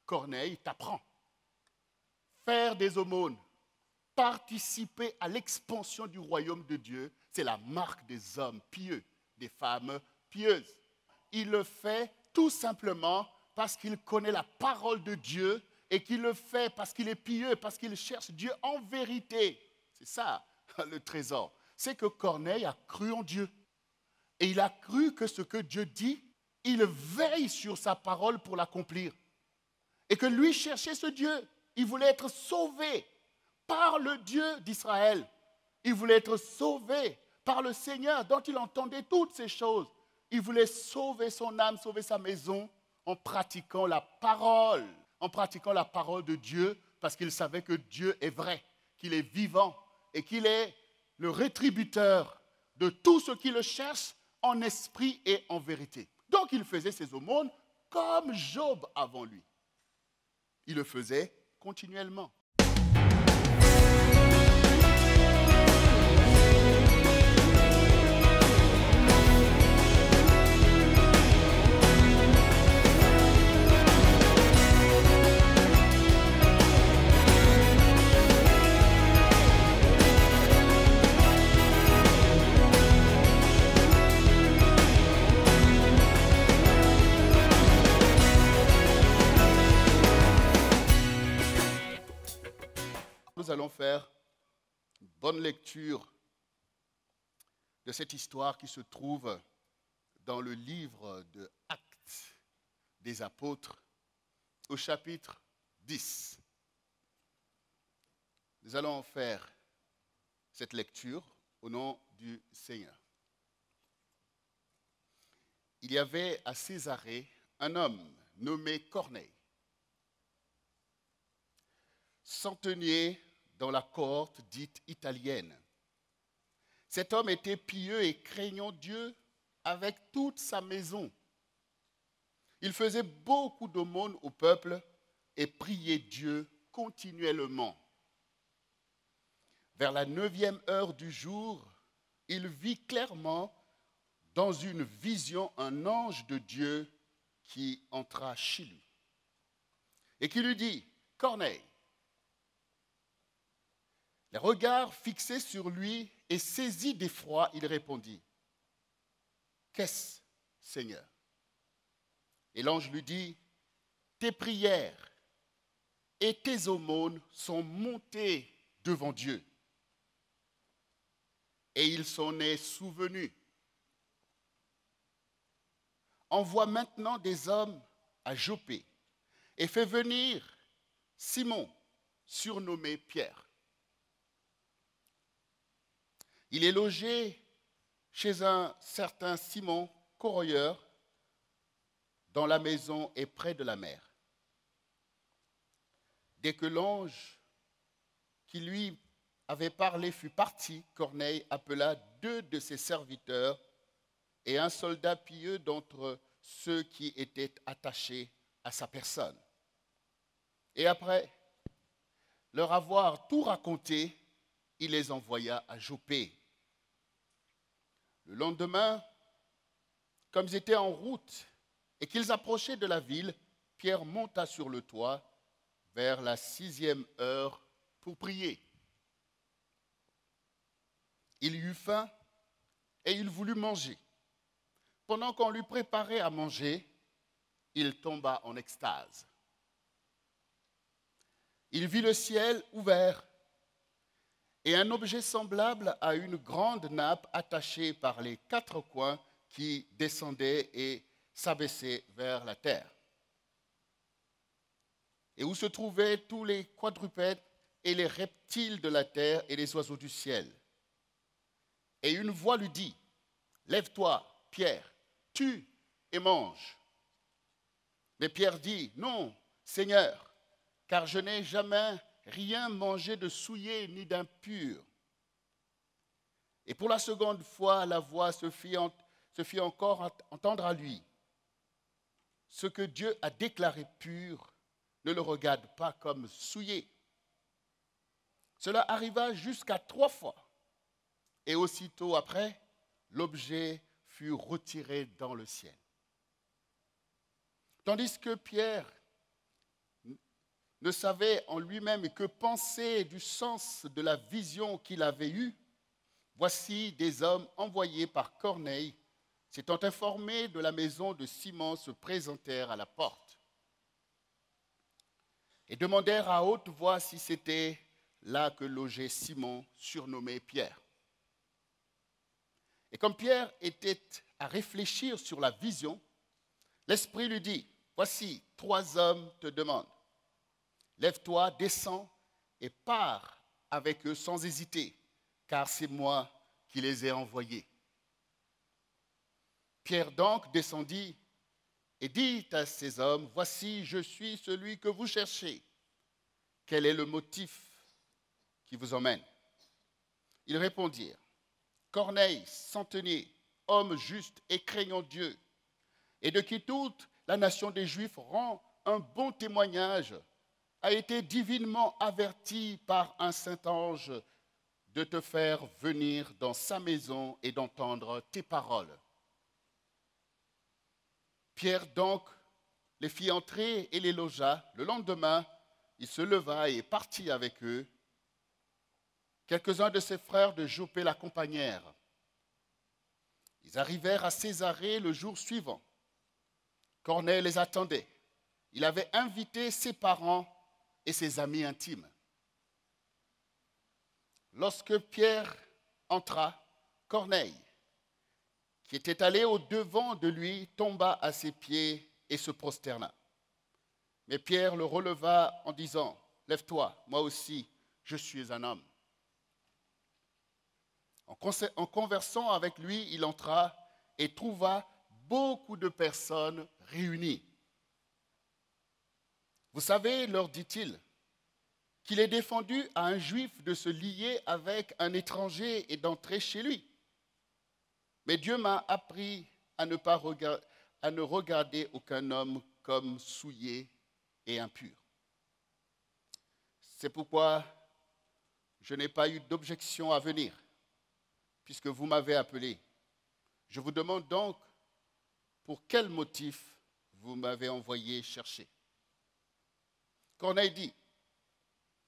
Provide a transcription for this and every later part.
Corneille t'apprend. Faire des aumônes, participer à l'expansion du royaume de Dieu, c'est la marque des hommes pieux, des femmes pieuses. Il le fait tout simplement parce qu'il connaît la parole de Dieu et qu'il le fait parce qu'il est pieux, parce qu'il cherche Dieu en vérité. C'est ça le trésor. C'est que Corneille a cru en Dieu. Et il a cru que ce que Dieu dit, il veille sur sa parole pour l'accomplir. Et que lui cherchait ce Dieu. Il voulait être sauvé par le Dieu d'Israël. Il voulait être sauvé par le Seigneur dont il entendait toutes ces choses. Il voulait sauver son âme, sauver sa maison en pratiquant la parole de Dieu parce qu'il savait que Dieu est vrai, qu'il est vivant et qu'il est le rétributeur de tout ce qui le cherche en esprit et en vérité. Donc il faisait ses aumônes comme Job avant lui. Il le faisait continuellement. Nous allons faire une bonne lecture de cette histoire qui se trouve dans le livre de Actes des Apôtres au chapitre 10. Nous allons faire cette lecture au nom du Seigneur. Il y avait à Césarée un homme nommé Corneille, centenier dans la cohorte dite italienne. Cet homme était pieux et craignant Dieu avec toute sa maison. Il faisait beaucoup d'aumônes au peuple et priait Dieu continuellement. Vers la 9e heure du jour, il vit clairement dans une vision un ange de Dieu qui entra chez lui et qui lui dit « Corneille ». Les regards fixés sur lui et saisi d'effroi, il répondit « Qu'est-ce, Seigneur ?» Et l'ange lui dit « Tes prières et tes aumônes sont montées devant Dieu. Et il s'en est souvenu. Envoie maintenant des hommes à Joppé et fais venir Simon, surnommé Pierre. Il est logé chez un certain Simon, corroyeur, dont la maison est près de la mer. Dès que l'ange qui lui avait parlé fut parti, Corneille appela 2 de ses serviteurs et un soldat pieux d'entre ceux qui étaient attachés à sa personne. Et après leur avoir tout raconté, il les envoya à Joppé. Le lendemain, comme ils étaient en route et qu'ils approchaient de la ville, Pierre monta sur le toit vers la 6e heure pour prier. Il eut faim et il voulut manger. Pendant qu'on lui préparait à manger, il tomba en extase. Il vit le ciel ouvert et un objet semblable à une grande nappe attachée par les 4 coins qui descendait et s'abaissait vers la terre. Et où se trouvaient tous les quadrupèdes et les reptiles de la terre et les oiseaux du ciel. Et une voix lui dit, « Lève-toi, Pierre, tue et mange. » Mais Pierre dit, « Non, Seigneur, car je n'ai jamais rien mangé de souillé ni d'impur. » Et pour la seconde fois, la voix se fit encore entendre à lui. « Ce que Dieu a déclaré pur, ne le regarde pas comme souillé. » Cela arriva jusqu'à 3 fois. Et aussitôt après, l'objet fut retiré dans le ciel. Tandis que Pierre ne savait en lui-même que penser du sens de la vision qu'il avait eue, voici des hommes envoyés par Corneille, s'étant informés de la maison de Simon, se présentèrent à la porte et demandèrent à haute voix si c'était là que logeait Simon, surnommé Pierre. Et comme Pierre était à réfléchir sur la vision, l'Esprit lui dit, voici, 3 hommes te demandent. Lève-toi, descends et pars avec eux sans hésiter, car c'est moi qui les ai envoyés. Pierre donc descendit et dit à ces hommes, voici, je suis celui que vous cherchez. Quel est le motif qui vous emmène? Ils répondirent, Corneille, centenier, homme juste et craignant Dieu, et de qui toute la nation des Juifs rend un bon témoignage, a été divinement averti par un saint ange de te faire venir dans sa maison et d'entendre tes paroles. Pierre donc les fit entrer et les logea. Le lendemain, il se leva et partit avec eux. Quelques-uns de ses frères de Joppé l'accompagnèrent. Ils arrivèrent à Césarée le jour suivant. Corneille les attendait. Il avait invité ses parents et ses amis intimes. Lorsque Pierre entra, Corneille, qui était allé au-devant de lui, tomba à ses pieds et se prosterna. Mais Pierre le releva en disant, « Lève-toi, moi aussi, je suis un homme. » En conversant avec lui, il entra et trouva beaucoup de personnes réunies. Vous savez, leur dit-il, qu'il est défendu à un juif de se lier avec un étranger et d'entrer chez lui. Mais Dieu m'a appris à ne regarder aucun homme comme souillé et impur. C'est pourquoi je n'ai pas eu d'objection à venir, puisque vous m'avez appelé. Je vous demande donc pour quel motif vous m'avez envoyé chercher. Corneille dit,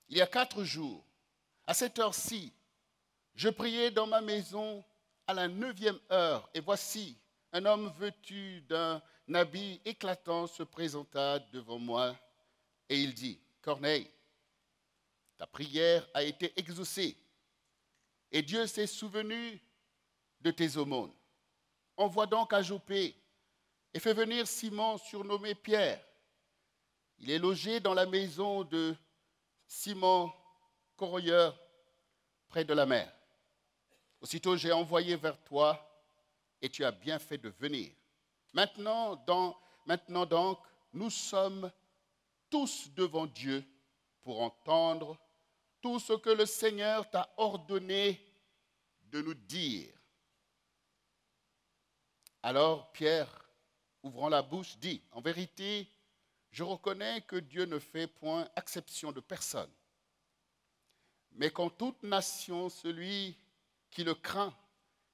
il y a 4 jours, à cette heure-ci, je priais dans ma maison à la 9e heure, et voici, un homme vêtu d'un habit éclatant se présenta devant moi, et il dit, Corneille, ta prière a été exaucée, et Dieu s'est souvenu de tes aumônes. Envoie donc à Joppé, et fais venir Simon, surnommé Pierre. Il est logé dans la maison de Simon Corroyeur, près de la mer. Aussitôt j'ai envoyé vers toi, et tu as bien fait de venir. Maintenant donc, nous sommes tous devant Dieu pour entendre tout ce que le Seigneur t'a ordonné de nous dire. Alors Pierre, ouvrant la bouche, dit, en vérité, je reconnais que Dieu ne fait point exception de personne, mais qu'en toute nation, celui qui le craint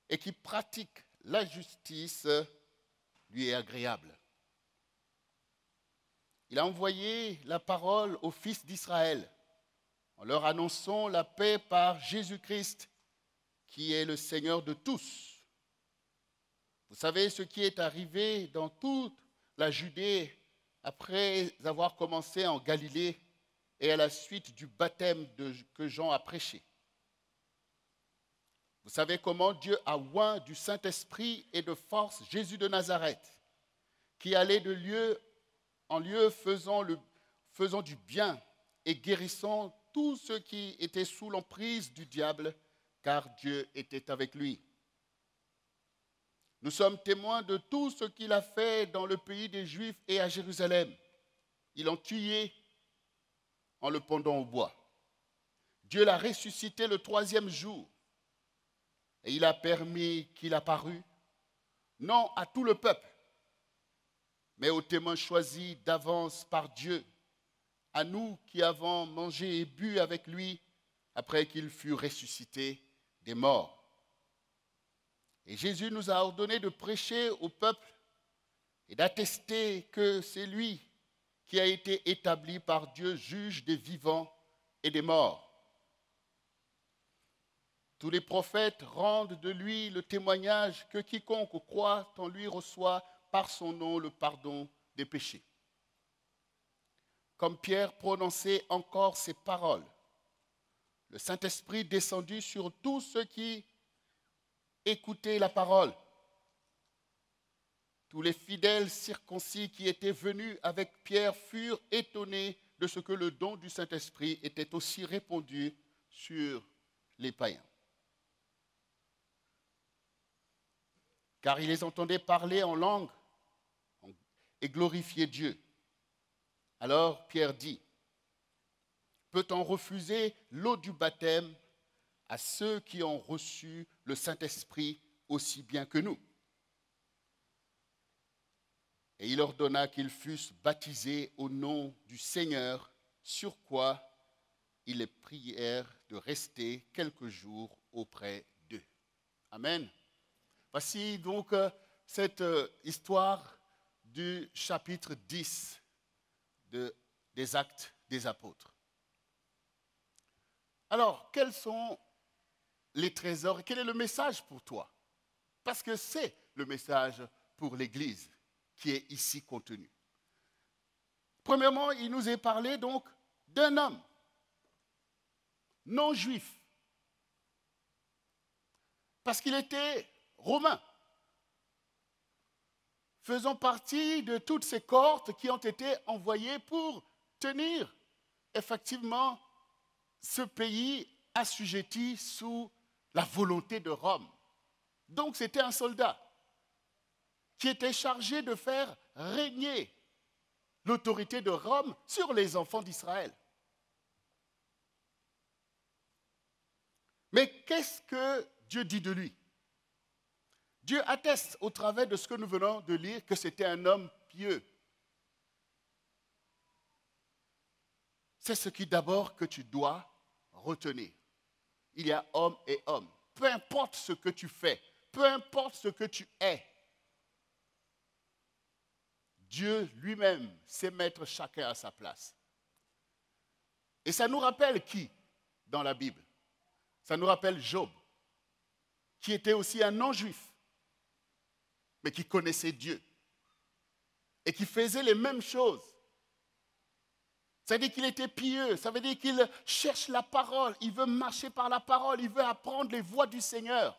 et qui pratique la justice lui est agréable. Il a envoyé la parole aux fils d'Israël en leur annonçant la paix par Jésus-Christ, qui est le Seigneur de tous. Vous savez ce qui est arrivé dans toute la Judée après avoir commencé en Galilée et à la suite du baptême que Jean a prêché. Vous savez comment Dieu a oint du Saint-Esprit et de force Jésus de Nazareth, qui allait de lieu en lieu faisant du bien et guérissant tous ceux qui étaient sous l'emprise du diable, car Dieu était avec lui. Nous sommes témoins de tout ce qu'il a fait dans le pays des Juifs et à Jérusalem. Ils l'ont tué en le pendant au bois. Dieu l'a ressuscité le 3e jour et il a permis qu'il apparût, non à tout le peuple, mais aux témoins choisis d'avance par Dieu, à nous qui avons mangé et bu avec lui après qu'il fut ressuscité des morts. Et Jésus nous a ordonné de prêcher au peuple et d'attester que c'est lui qui a été établi par Dieu, juge des vivants et des morts. Tous les prophètes rendent de lui le témoignage que quiconque croit en lui reçoit par son nom le pardon des péchés. Comme Pierre prononçait encore ces paroles, le Saint-Esprit descendit sur tous ceux qui écoutaient la parole. Tous les fidèles circoncis qui étaient venus avec Pierre furent étonnés de ce que le don du Saint-Esprit était aussi répandu sur les païens. Car ils les entendaient parler en langue et glorifier Dieu. Alors Pierre dit, peut-on refuser l'eau du baptême à ceux qui ont reçu le Saint-Esprit aussi bien que nous? Et il ordonna qu'ils fussent baptisés au nom du Seigneur, sur quoi ils les prièrent de rester quelques jours auprès d'eux. Amen. Voici donc cette histoire du chapitre 10 des Actes des Apôtres. Alors, quels sont les trésors et quel est le message pour toi? Parce que c'est le message pour l'Église qui est ici contenu. Premièrement, il nous est parlé donc d'un homme non juif, parce qu'il était romain, faisant partie de toutes ces cohortes qui ont été envoyées pour tenir effectivement ce pays assujetti sous la volonté de Rome. Donc c'était un soldat qui était chargé de faire régner l'autorité de Rome sur les enfants d'Israël. Mais qu'est-ce que Dieu dit de lui? Dieu atteste au travers de ce que nous venons de lire que c'était un homme pieux. C'est ce qui d'abord que tu dois retenir. Il y a homme et homme. Peu importe ce que tu fais, peu importe ce que tu es, Dieu lui-même sait mettre chacun à sa place. Et ça nous rappelle qui dans la Bible? Ça nous rappelle Job, qui était aussi un non-juif, mais qui connaissait Dieu et qui faisait les mêmes choses. Ça veut dire qu'il était pieux, ça veut dire qu'il cherche la parole, il veut marcher par la parole, il veut apprendre les voies du Seigneur.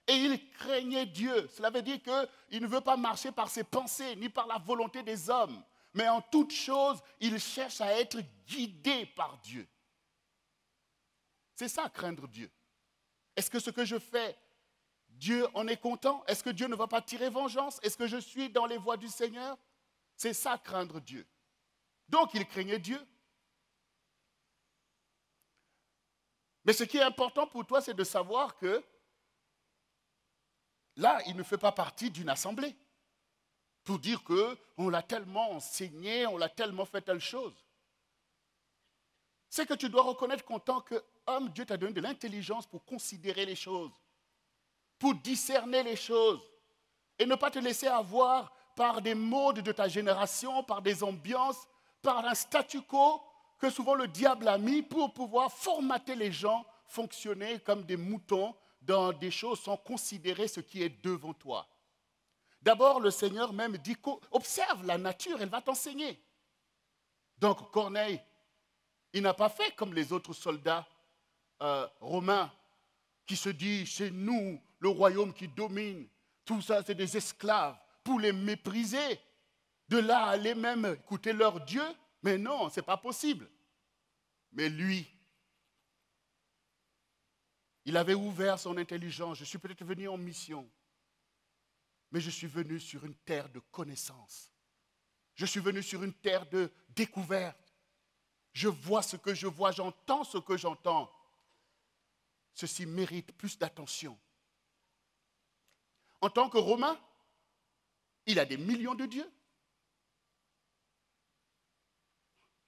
Et il craignait Dieu. Cela veut dire qu'il ne veut pas marcher par ses pensées, ni par la volonté des hommes. Mais en toute chose, il cherche à être guidé par Dieu. C'est ça, craindre Dieu. Est-ce que ce que je fais, Dieu en est content? Est-ce que Dieu ne va pas tirer vengeance? Est-ce que je suis dans les voies du Seigneur? C'est ça, craindre Dieu. Donc, il craignait Dieu. Mais ce qui est important pour toi, c'est de savoir que là, il ne fait pas partie d'une assemblée pour dire qu'on l'a tellement enseigné, on l'a tellement fait telle chose. C'est que tu dois reconnaître qu'en tant qu'homme, Dieu t'a donné de l'intelligence pour considérer les choses, pour discerner les choses et ne pas te laisser avoir par des modes de ta génération, par des ambiances, par un statu quo que souvent le diable a mis pour pouvoir formater les gens, fonctionner comme des moutons dans des choses sans considérer ce qui est devant toi. D'abord, le Seigneur même dit observe la nature, elle va t'enseigner. Donc Corneille, il n'a pas fait comme les autres soldats romains qui se disent c'est nous, le royaume qui domine, tout ça c'est des esclaves, pour les mépriser. De là à aller même écouter leur Dieu, mais non, ce n'est pas possible. Mais lui, il avait ouvert son intelligence. Je suis peut-être venu en mission, mais je suis venu sur une terre de connaissance. Je suis venu sur une terre de découverte. Je vois ce que je vois, j'entends ce que j'entends. Ceci mérite plus d'attention. En tant que Romain, il a des millions de dieux.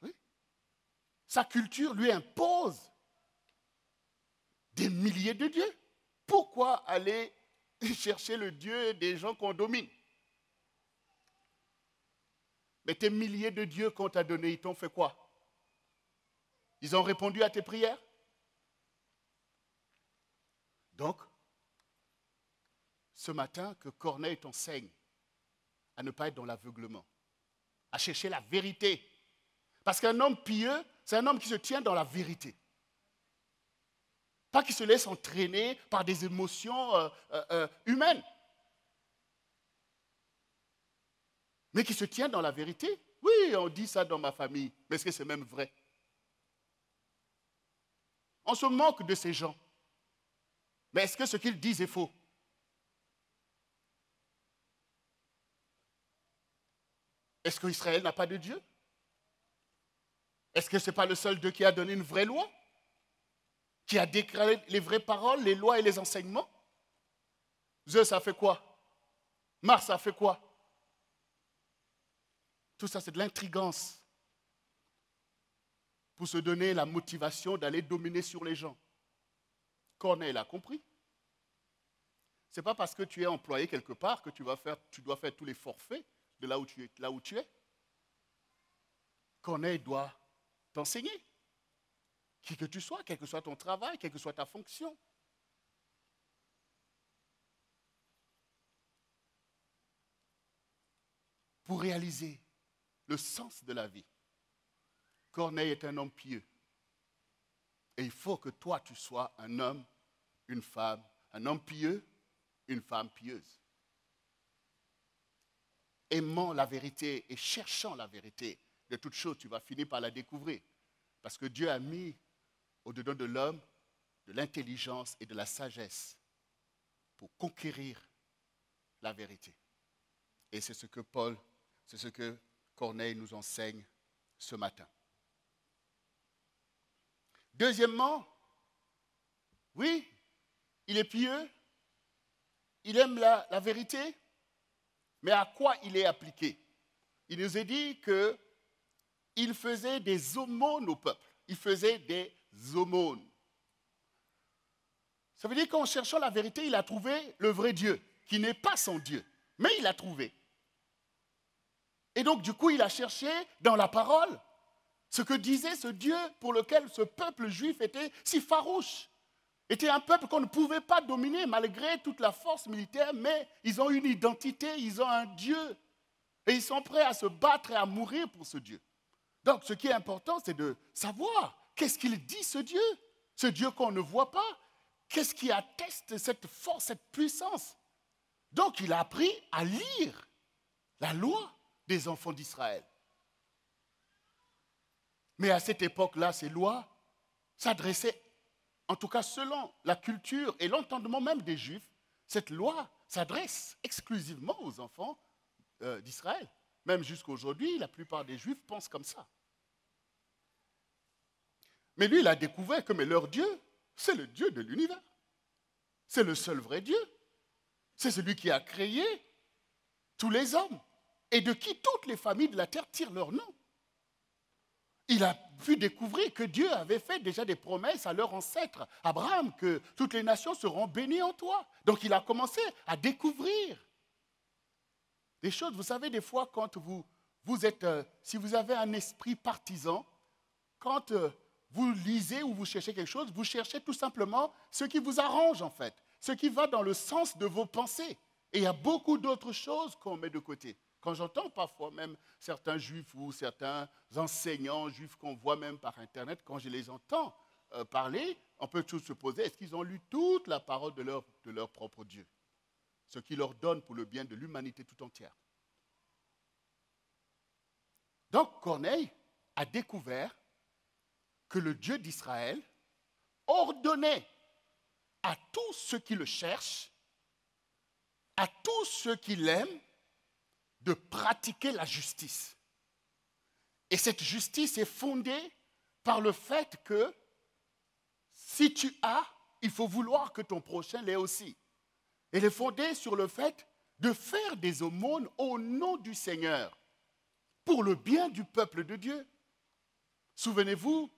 Oui. Sa culture lui impose des milliers de dieux. Pourquoi aller chercher le Dieu des gens qu'on domine? Mais tes milliers de dieux qu'on t'a donnés, ils t'ont fait quoi? Ils ont répondu à tes prières? Donc, ce matin, que Corneille t'enseigne à ne pas être dans l'aveuglement, à chercher la vérité. Parce qu'un homme pieux, c'est un homme qui se tient dans la vérité. Pas qui se laisse entraîner par des émotions humaines. Mais qui se tient dans la vérité. Oui, on dit ça dans ma famille, mais est-ce que c'est même vrai? On se moque de ces gens. Mais est-ce que ce qu'ils disent est faux? Est-ce qu'Israël n'a pas de Dieu? Est-ce que ce n'est pas le seul Dieu qui a donné une vraie loi? Qui a déclaré les vraies paroles, les lois et les enseignements? Zeus a fait quoi? Mars a fait quoi? Tout ça, c'est de l'intrigance pour se donner la motivation d'aller dominer sur les gens. Corneille l'a compris. Ce n'est pas parce que tu es employé quelque part que tu dois faire tous les forfaits de là où tu es. Corneille doit t'enseigner. Qui que tu sois, quel que soit ton travail, quelle que soit ta fonction. Pour réaliser le sens de la vie, Corneille est un homme pieux. Et il faut que toi, tu sois un homme, une femme, un homme pieux, une femme pieuse. Aimant la vérité et cherchant la vérité de toute chose, tu vas finir par la découvrir. Parce que Dieu a mis au-dedans de l'homme de l'intelligence et de la sagesse pour conquérir la vérité. Et c'est ce que Corneille nous enseigne ce matin. Deuxièmement, oui, il est pieux, il aime la vérité, mais à quoi il est appliqué? Il nous est dit qu'il faisait des aumônes au peuple. Il faisait des aumônes. Ça veut dire qu'en cherchant la vérité, il a trouvé le vrai Dieu, qui n'est pas son Dieu, mais il l'a trouvé. Et donc, du coup, il a cherché dans la parole ce que disait ce Dieu pour lequel ce peuple juif était si farouche. Était un peuple qu'on ne pouvait pas dominer malgré toute la force militaire, mais ils ont une identité, ils ont un Dieu. Et ils sont prêts à se battre et à mourir pour ce Dieu. Donc, ce qui est important, c'est de savoir qu'est-ce qu'il dit, ce Dieu qu'on ne voit pas. Qu'est-ce qui atteste cette force, cette puissance? Donc, il a appris à lire la loi des enfants d'Israël. Mais à cette époque-là, ces lois s'adressaient, en tout cas selon la culture et l'entendement même des Juifs, cette loi s'adresse exclusivement aux enfants d'Israël. Même jusqu'à aujourd'hui, la plupart des Juifs pensent comme ça. Mais lui, il a découvert que leur Dieu, c'est le Dieu de l'univers. C'est le seul vrai Dieu. C'est celui qui a créé tous les hommes et de qui toutes les familles de la terre tirent leur nom. Il a pu découvrir que Dieu avait fait déjà des promesses à leur ancêtre, Abraham, que toutes les nations seront bénies en toi. Donc il a commencé à découvrir des choses. Vous savez, des fois, quand vous êtes, si vous avez un esprit partisan, quand vous lisez ou vous cherchez quelque chose, vous cherchez tout simplement ce qui vous arrange en fait, ce qui va dans le sens de vos pensées. Et il y a beaucoup d'autres choses qu'on met de côté. Quand j'entends parfois même certains juifs ou certains enseignants juifs qu'on voit même par Internet, quand je les entends parler, on peut tous se poser, est-ce qu'ils ont lu toute la parole de leur propre Dieu? Ce qui leur donne pour le bien de l'humanité tout entière. Donc Corneille a découvert que le Dieu d'Israël ordonnait à tous ceux qui le cherchent, à tous ceux qui l'aiment, de pratiquer la justice. Et cette justice est fondée par le fait que si tu as, il faut vouloir que ton prochain l'ait aussi. Elle est fondée sur le fait de faire des aumônes au nom du Seigneur, pour le bien du peuple de Dieu. Souvenez-vous,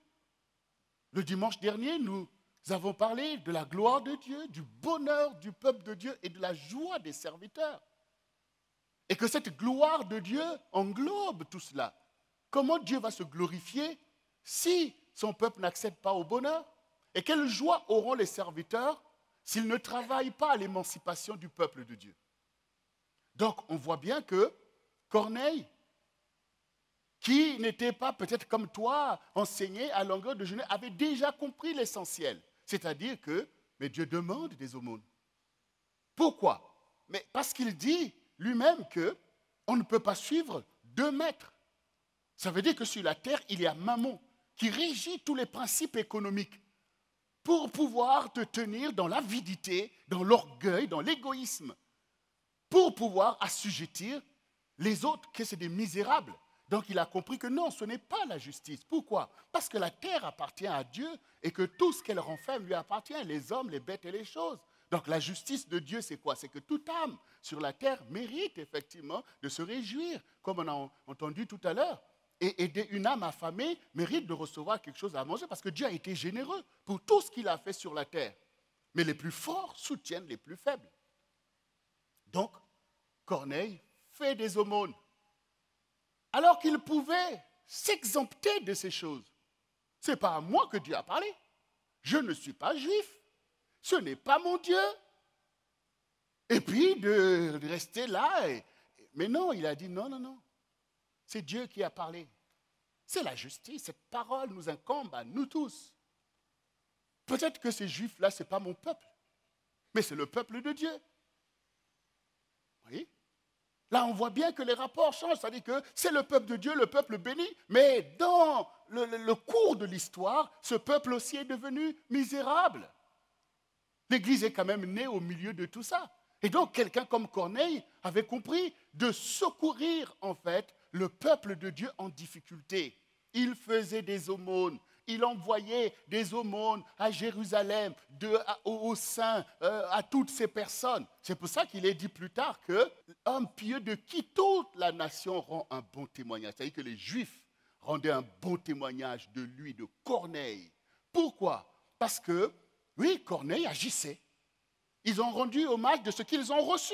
le dimanche dernier, nous avons parlé de la gloire de Dieu, du bonheur du peuple de Dieu et de la joie des serviteurs. Et que cette gloire de Dieu englobe tout cela. Comment Dieu va se glorifier si son peuple n'accède pas au bonheur? Et quelle joie auront les serviteurs s'ils ne travaillent pas à l'émancipation du peuple de Dieu? Donc, on voit bien que Corneille, qui n'était pas peut-être comme toi enseigné à longueur de journée, avait déjà compris l'essentiel. C'est-à-dire que mais Dieu demande des aumônes. Pourquoi? Mais parce qu'il dit lui-même qu'on ne peut pas suivre 2 maîtres. Ça veut dire que sur la terre, il y a Mammon qui régit tous les principes économiques pour pouvoir te tenir dans l'avidité, dans l'orgueil, dans l'égoïsme, pour pouvoir assujettir les autres, que c'est des misérables. Donc il a compris que non, ce n'est pas la justice. Pourquoi? Parce que la terre appartient à Dieu et que tout ce qu'elle renferme lui appartient, les hommes, les bêtes et les choses. Donc la justice de Dieu, c'est quoi? C'est que toute âme sur la terre mérite effectivement de se réjouir, comme on a entendu tout à l'heure. Et aider une âme affamée mérite de recevoir quelque chose à manger parce que Dieu a été généreux pour tout ce qu'il a fait sur la terre. Mais les plus forts soutiennent les plus faibles. Donc, Corneille fait des aumônes. Alors qu'il pouvait s'exempter de ces choses. Ce n'est pas à moi que Dieu a parlé. Je ne suis pas juif. Ce n'est pas mon Dieu. Et puis de rester là. Mais non, il a dit non, non, non. C'est Dieu qui a parlé. C'est la justice. Cette parole nous incombe à nous tous. Peut-être que ces juifs-là, ce n'est pas mon peuple. Mais c'est le peuple de Dieu. Vous voyez? Là, on voit bien que les rapports changent, c'est-à-dire que c'est le peuple de Dieu, le peuple béni, mais dans le cours de l'histoire, ce peuple aussi est devenu misérable. L'Église est quand même née au milieu de tout ça. Et donc, quelqu'un comme Corneille avait compris de secourir, en fait, le peuple de Dieu en difficulté. Il faisait des aumônes. Il envoyait des aumônes à Jérusalem, aux saints, à toutes ces personnes. C'est pour ça qu'il est dit plus tard qu'un pieux de qui toute la nation rend un bon témoignage. C'est-à-dire que les Juifs rendaient un bon témoignage de lui, de Corneille. Pourquoi? Parce que, oui, Corneille agissait. Ils ont rendu hommage de ce qu'ils ont reçu.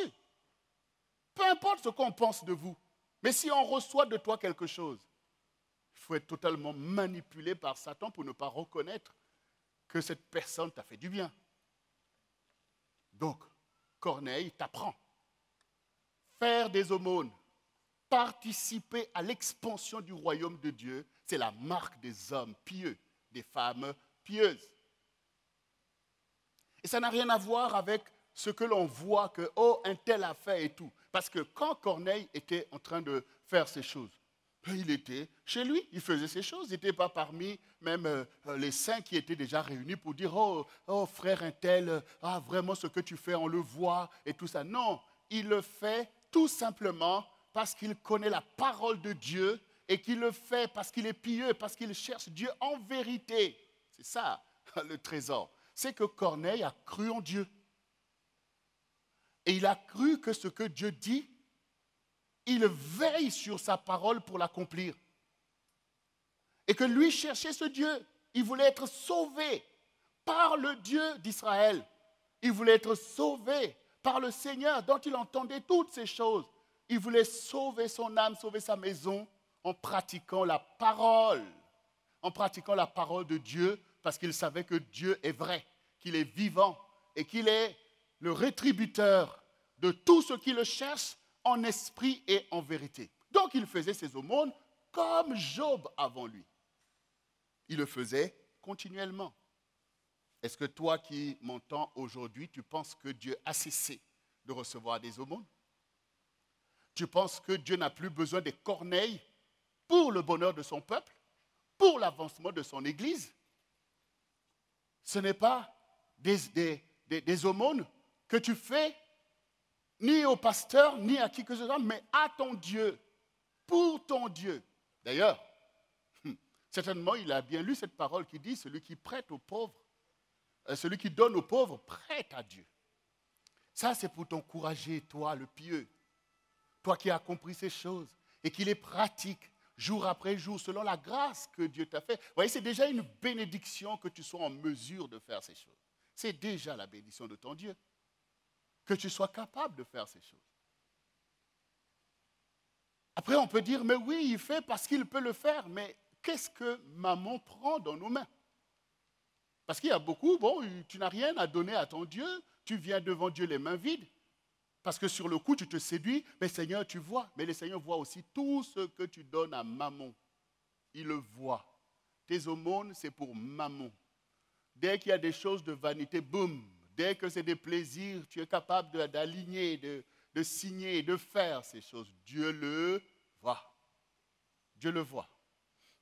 Peu importe ce qu'on pense de vous, mais si on reçoit de toi quelque chose, il faut être totalement manipulé par Satan pour ne pas reconnaître que cette personne t'a fait du bien. Donc, Corneille t'apprend. Faire des aumônes, participer à l'expansion du royaume de Dieu, c'est la marque des hommes pieux, des femmes pieuses. Et ça n'a rien à voir avec ce que l'on voit que, oh, un tel a fait et tout. Parce que quand Corneille était en train de faire ces choses, il était chez lui, il faisait ces choses. Il n'était pas parmi même les saints qui étaient déjà réunis pour dire, oh frère un tel, ah, vraiment ce que tu fais, on le voit et tout ça. Non, il le fait tout simplement parce qu'il connaît la parole de Dieu et qu'il le fait parce qu'il est pieux, parce qu'il cherche Dieu en vérité. C'est ça le trésor. C'est que Corneille a cru en Dieu. Et il a cru que ce que Dieu dit, il veille sur sa parole pour l'accomplir. Et que lui cherchait ce Dieu. Il voulait être sauvé par le Dieu d'Israël. Il voulait être sauvé par le Seigneur dont il entendait toutes ces choses. Il voulait sauver son âme, sauver sa maison en pratiquant la parole. En pratiquant la parole de Dieu parce qu'il savait que Dieu est vrai, qu'il est vivant et qu'il est le rétributeur de tout ce qui le cherche en esprit et en vérité. Donc il faisait ses aumônes comme Job avant lui. Il le faisait continuellement. Est-ce que toi qui m'entends aujourd'hui, tu penses que Dieu a cessé de recevoir des aumônes? Tu penses que Dieu n'a plus besoin des corneilles pour le bonheur de son peuple, pour l'avancement de son Église? Ce n'est pas des aumônes que tu fais ni au pasteur, ni à qui que ce soit, mais à ton Dieu, pour ton Dieu. D'ailleurs, certainement, il a bien lu cette parole qui dit, celui qui prête aux pauvres, celui qui donne aux pauvres, prête à Dieu. Ça, c'est pour t'encourager, toi, le pieux, toi qui as compris ces choses et qui les pratiques jour après jour, selon la grâce que Dieu t'a fait. Vous voyez, c'est déjà une bénédiction que tu sois en mesure de faire ces choses. C'est déjà la bénédiction de ton Dieu, que tu sois capable de faire ces choses. Après, on peut dire, mais oui, il fait parce qu'il peut le faire. Mais qu'est-ce que maman prend dans nos mains? Parce qu'il y a beaucoup, bon, tu n'as rien à donner à ton Dieu, tu viens devant Dieu les mains vides, parce que sur le coup, tu te séduis, mais Seigneur, tu vois. Mais le Seigneur voit aussi tout ce que tu donnes à maman. Il le voit. Tes aumônes, c'est pour maman. Dès qu'il y a des choses de vanité, boum. Dès que c'est des plaisirs, tu es capable d'aligner, de signer, de faire ces choses. Dieu le voit. Dieu le voit.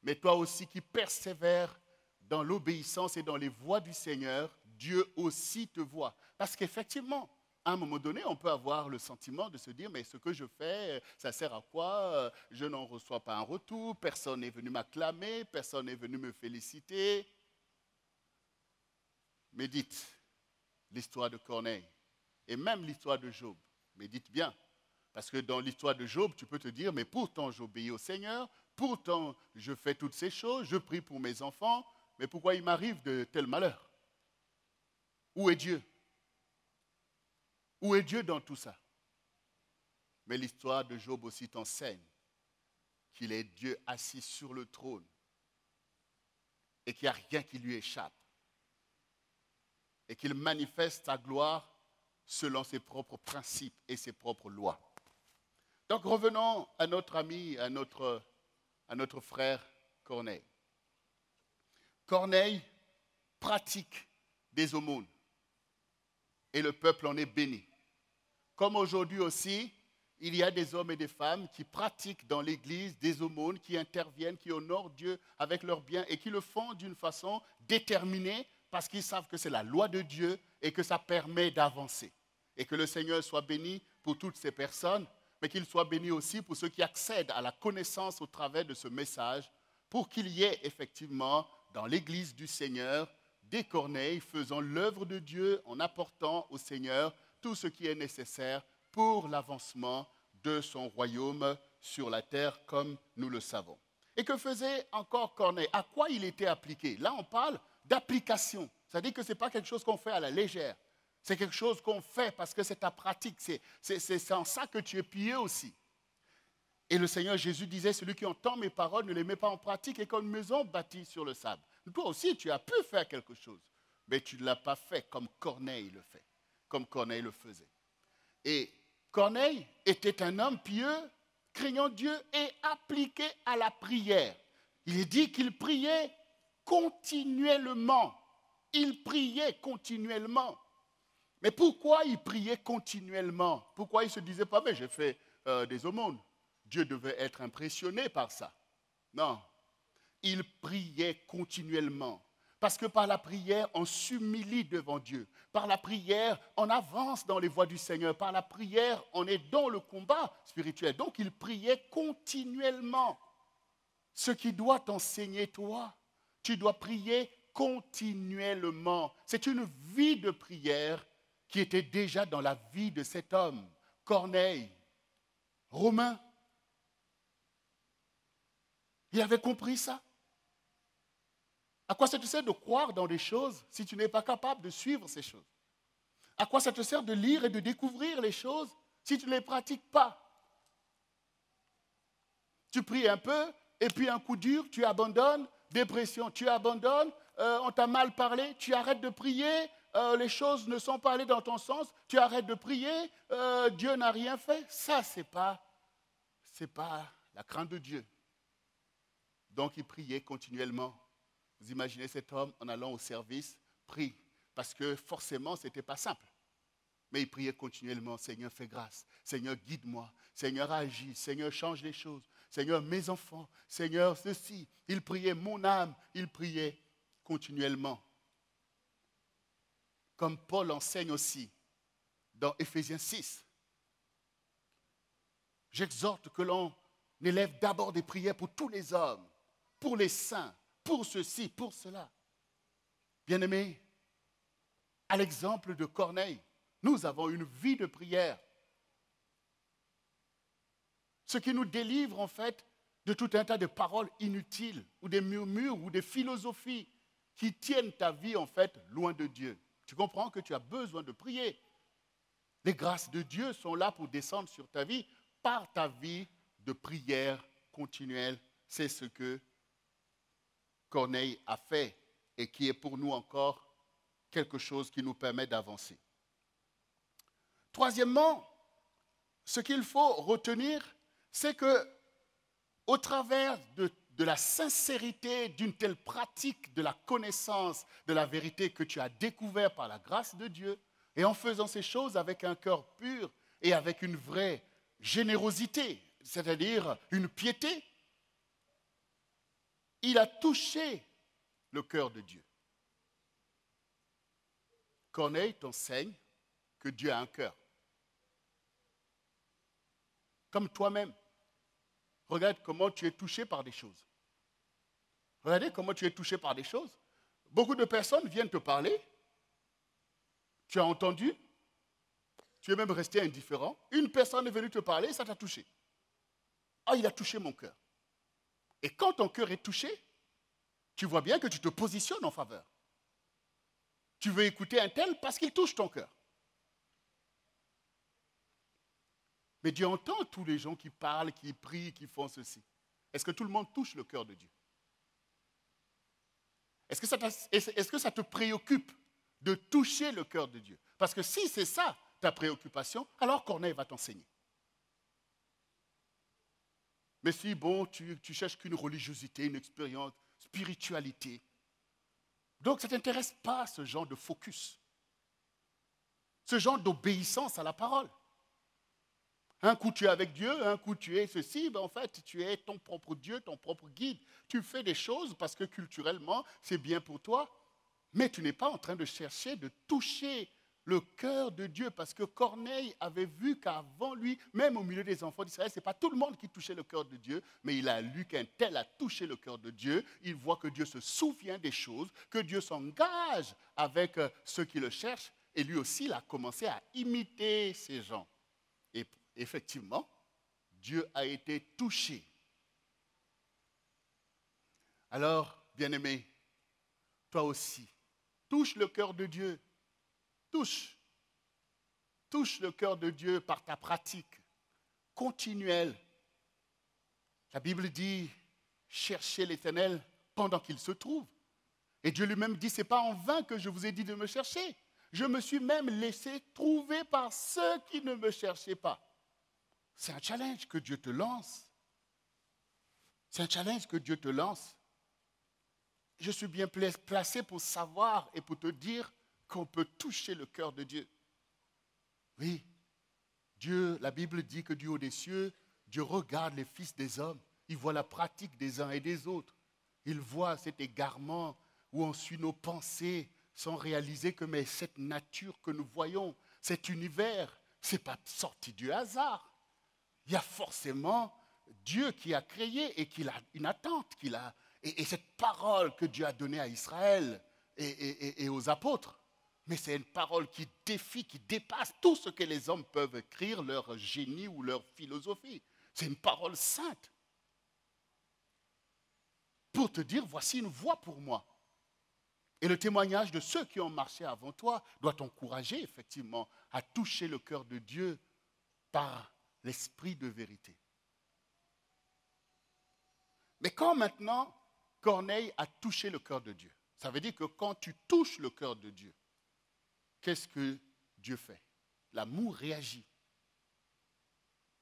Mais toi aussi qui persévères dans l'obéissance et dans les voies du Seigneur, Dieu aussi te voit. Parce qu'effectivement, à un moment donné, on peut avoir le sentiment de se dire, mais ce que je fais, ça sert à quoi? Je n'en reçois pas un retour, personne n'est venu m'acclamer, personne n'est venu me féliciter. Médite l'histoire de Corneille et même l'histoire de Job. Médite bien. Parce que dans l'histoire de Job, tu peux te dire, mais pourtant j'obéis au Seigneur, pourtant je fais toutes ces choses, je prie pour mes enfants, mais pourquoi il m'arrive de tels malheurs? Où est Dieu? Où est Dieu dans tout ça? Mais l'histoire de Job aussi t'enseigne qu'il est Dieu assis sur le trône et qu'il n'y a rien qui lui échappe et qu'il manifeste sa gloire selon ses propres principes et ses propres lois. Donc revenons à notre ami, à notre frère Corneille. Corneille pratique des aumônes et le peuple en est béni. Comme aujourd'hui aussi, il y a des hommes et des femmes qui pratiquent dans l'Église des aumônes, qui interviennent, qui honorent Dieu avec leurs biens et qui le font d'une façon déterminée parce qu'ils savent que c'est la loi de Dieu et que ça permet d'avancer. Et que le Seigneur soit béni pour toutes ces personnes, mais qu'il soit béni aussi pour ceux qui accèdent à la connaissance au travers de ce message, pour qu'il y ait effectivement dans l'Église du Seigneur des Corneilles faisant l'œuvre de Dieu en apportant au Seigneur tout ce qui est nécessaire pour l'avancement de son royaume sur la terre comme nous le savons. Et que faisait encore Corneille? À quoi il était appliqué? Là, on parle d'application. C'est-à-dire que ce n'est pas quelque chose qu'on fait à la légère. C'est quelque chose qu'on fait parce que c'est ta pratique. C'est en ça que tu es pieux aussi. Et le Seigneur Jésus disait, celui qui entend mes paroles ne les met pas en pratique est comme une maison bâtie sur le sable. Toi aussi, tu as pu faire quelque chose, mais tu ne l'as pas fait comme Corneille le fait, comme Corneille le faisait. Et Corneille était un homme pieux, craignant Dieu et appliqué à la prière. Il est dit qu'il priait continuellement. Il priait continuellement. Mais pourquoi il priait continuellement? Pourquoi il ne se disait pas, mais j'ai fait des aumônes? Dieu devait être impressionné par ça. Non. Il priait continuellement. Parce que par la prière, on s'humilie devant Dieu. Par la prière, on avance dans les voies du Seigneur. Par la prière, on est dans le combat spirituel. Donc, il priait continuellement. Ce qui doit t'enseigner, toi, tu dois prier continuellement. C'est une vie de prière qui était déjà dans la vie de cet homme, Corneille, romain. Il avait compris ça. À quoi ça te sert de croire dans des choses si tu n'es pas capable de suivre ces choses? À quoi ça te sert de lire et de découvrir les choses si tu ne les pratiques pas? Tu pries un peu et puis un coup dur, tu abandonnes, dépression, tu abandonnes, on t'a mal parlé, tu arrêtes de prier, les choses ne sont pas allées dans ton sens, tu arrêtes de prier, Dieu n'a rien fait. Ça, c'est pas la crainte de Dieu. Donc, il priait continuellement. Vous imaginez cet homme en allant au service, prie, parce que forcément, ce n'était pas simple. Mais il priait continuellement, Seigneur, fais grâce, Seigneur, guide-moi, Seigneur, agis, Seigneur, change les choses, Seigneur, mes enfants, Seigneur, ceci. Il priait mon âme, il priait continuellement. Comme Paul enseigne aussi dans Éphésiens 6. J'exhorte que l'on élève d'abord des prières pour tous les hommes, pour les saints, pour ceci, pour cela. Bien-aimés, à l'exemple de Corneille, nous avons une vie de prière. Ce qui nous délivre en fait de tout un tas de paroles inutiles ou des murmures ou des philosophies qui tiennent ta vie en fait loin de Dieu. Tu comprends que tu as besoin de prier. Les grâces de Dieu sont là pour descendre sur ta vie par ta vie de prière continuelle. C'est ce que Corneille a fait et qui est pour nous encore quelque chose qui nous permet d'avancer. Troisièmement, ce qu'il faut retenir, c'est que au travers de la sincérité d'une telle pratique de la connaissance de la vérité que tu as découvert par la grâce de Dieu, et en faisant ces choses avec un cœur pur et avec une vraie générosité, c'est-à-dire une piété, il a touché le cœur de Dieu. Corneille t'enseigne que Dieu a un cœur. Comme toi-même. Regarde comment tu es touché par des choses. Regardez comment tu es touché par des choses. Beaucoup de personnes viennent te parler. Tu as entendu. Tu es même resté indifférent. Une personne est venue te parler, ça t'a touché. Ah, il a touché mon cœur. Et quand ton cœur est touché, tu vois bien que tu te positionnes en faveur. Tu veux écouter un tel parce qu'il touche ton cœur. Mais Dieu entend tous les gens qui parlent, qui prient, qui font ceci. Est-ce que tout le monde touche le cœur de Dieu? Est-ce que ça te préoccupe de toucher le cœur de Dieu? Parce que si c'est ça ta préoccupation, alors Corneille va t'enseigner. Mais si, bon, tu cherches qu'une religiosité, une expérience, spiritualité. Donc ça ne t'intéresse pas ce genre de focus, ce genre d'obéissance à la parole. Un coup tu es avec Dieu, un coup tu es ceci, ben en fait tu es ton propre Dieu, ton propre guide. Tu fais des choses parce que culturellement c'est bien pour toi, mais tu n'es pas en train de chercher de toucher le cœur de Dieu, parce que Corneille avait vu qu'avant lui, même au milieu des enfants d'Israël, ce n'est pas tout le monde qui touchait le cœur de Dieu, mais il a lu qu'un tel a touché le cœur de Dieu. Il voit que Dieu se souvient des choses, que Dieu s'engage avec ceux qui le cherchent, et lui aussi il a commencé à imiter ces gens. Et effectivement, Dieu a été touché. Alors, bien-aimé, toi aussi, touche le cœur de Dieu. Touche le cœur de Dieu par ta pratique continuelle. La Bible dit, cherchez l'Éternel pendant qu'il se trouve. Et Dieu lui-même dit, ce n'est pas en vain que je vous ai dit de me chercher. Je me suis même laissé trouver par ceux qui ne me cherchaient pas. C'est un challenge que Dieu te lance. C'est un challenge que Dieu te lance. Je suis bien placé pour savoir et pour te dire qu'on peut toucher le cœur de Dieu. Oui, Dieu, la Bible dit que du haut des cieux, Dieu regarde les fils des hommes. Il voit la pratique des uns et des autres. Il voit cet égarement où on suit nos pensées sans réaliser que mais cette nature que nous voyons, cet univers, ce n'est pas sorti du hasard. Il y a forcément Dieu qui a créé et qui a une attente. Et cette parole que Dieu a donnée à Israël et aux apôtres, mais c'est une parole qui défie, qui dépasse tout ce que les hommes peuvent écrire, leur génie ou leur philosophie. C'est une parole sainte. Pour te dire, voici une voie pour moi. Et le témoignage de ceux qui ont marché avant toi doit t'encourager effectivement à toucher le cœur de Dieu par l'esprit de vérité. Mais quand maintenant Corneille a touché le cœur de Dieu, ça veut dire que quand tu touches le cœur de Dieu, qu'est-ce que Dieu fait? L'amour réagit.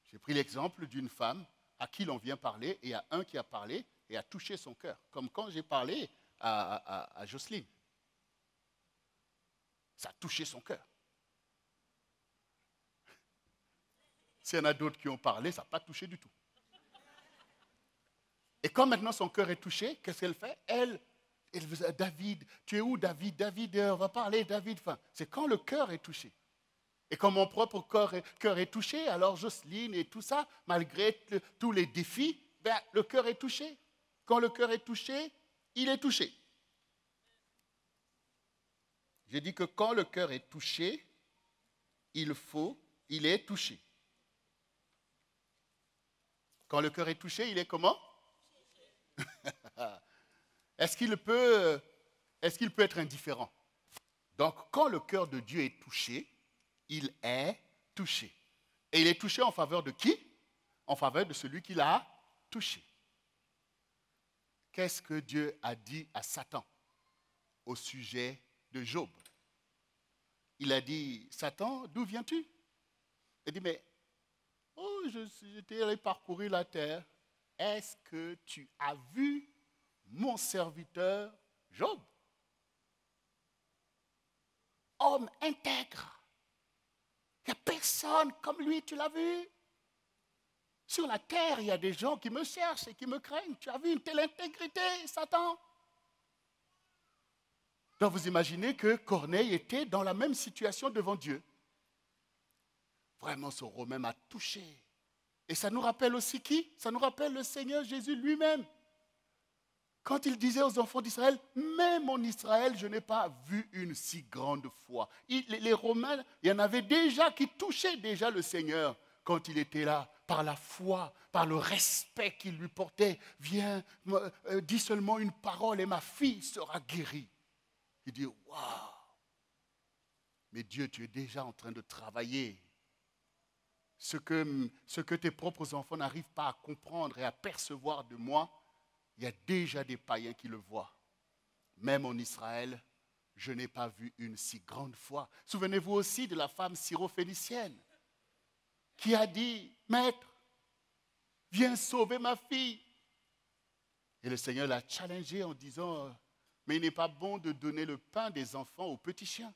J'ai pris l'exemple d'une femme à qui l'on vient parler, et il y a un qui a parlé et a touché son cœur. Comme quand j'ai parlé à Jocelyne. Ça a touché son cœur. S'il y en a d'autres qui ont parlé, ça n'a pas touché du tout. Et quand maintenant son cœur est touché, qu'est-ce qu'elle fait? Elle dit, David, tu es où David? David, on va parler, David. Enfin, c'est quand le cœur est touché. Et quand mon propre cœur est touché, alors Jocelyne et tout ça, malgré tous les défis, ben, le cœur est touché. Quand le cœur est touché, il est touché. J'ai dit que quand le cœur est touché, il est touché. Quand le cœur est touché, il est comment? Est-ce qu'il peut être indifférent? Donc, quand le cœur de Dieu est touché, il est touché. Et il est touché en faveur de qui? en faveur de celui qui l'a touché. Qu'est-ce que Dieu a dit à Satan au sujet de Job? Il a dit, Satan, d'où viens-tu? Il dit, mais j'étais allé parcourir la terre. Est-ce que tu as vu mon serviteur Job? Homme intègre. Il n'y a personne comme lui, tu l'as vu? Sur la terre, il y a des gens qui me cherchent et qui me craignent. Tu as vu une telle intégrité, Satan? Donc vous imaginez que Corneille était dans la même situation devant Dieu. Vraiment, son Romain m'a touché. Et ça nous rappelle aussi qui? Ça nous rappelle le Seigneur Jésus lui-même. Quand il disait aux enfants d'Israël, même en Israël, je n'ai pas vu une si grande foi. Les Romains, il y en avait déjà qui touchaient déjà le Seigneur quand il était là, par la foi, par le respect qu'il lui portait. Viens, dis seulement une parole et ma fille sera guérie. Il dit, waouh! Mais Dieu, tu es déjà en train de travailler. Ce que tes propres enfants n'arrivent pas à comprendre et à percevoir de moi, il y a déjà des païens qui le voient. Même en Israël, je n'ai pas vu une si grande foi. Souvenez-vous aussi de la femme syrophénicienne qui a dit, Maître, viens sauver ma fille. Et le Seigneur l'a challengé en disant, mais il n'est pas bon de donner le pain des enfants aux petits chiens.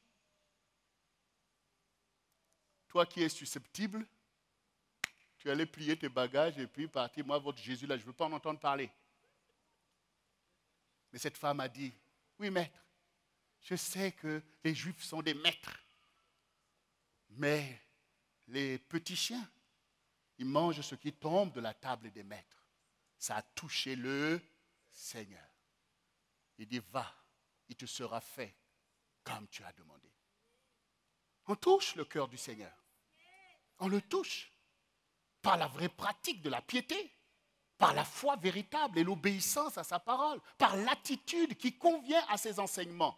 Toi qui es susceptible, tu allais plier tes bagages et puis partir. Moi, votre Jésus, là, je ne veux pas en entendre parler. Mais cette femme a dit, oui, maître, je sais que les Juifs sont des maîtres. Mais les petits chiens, ils mangent ce qui tombe de la table des maîtres. Ça a touché le Seigneur. Il dit, va, il te sera fait comme tu as demandé. On touche le cœur du Seigneur. On le touche par la vraie pratique de la piété, par la foi véritable et l'obéissance à sa parole, par l'attitude qui convient à ses enseignements.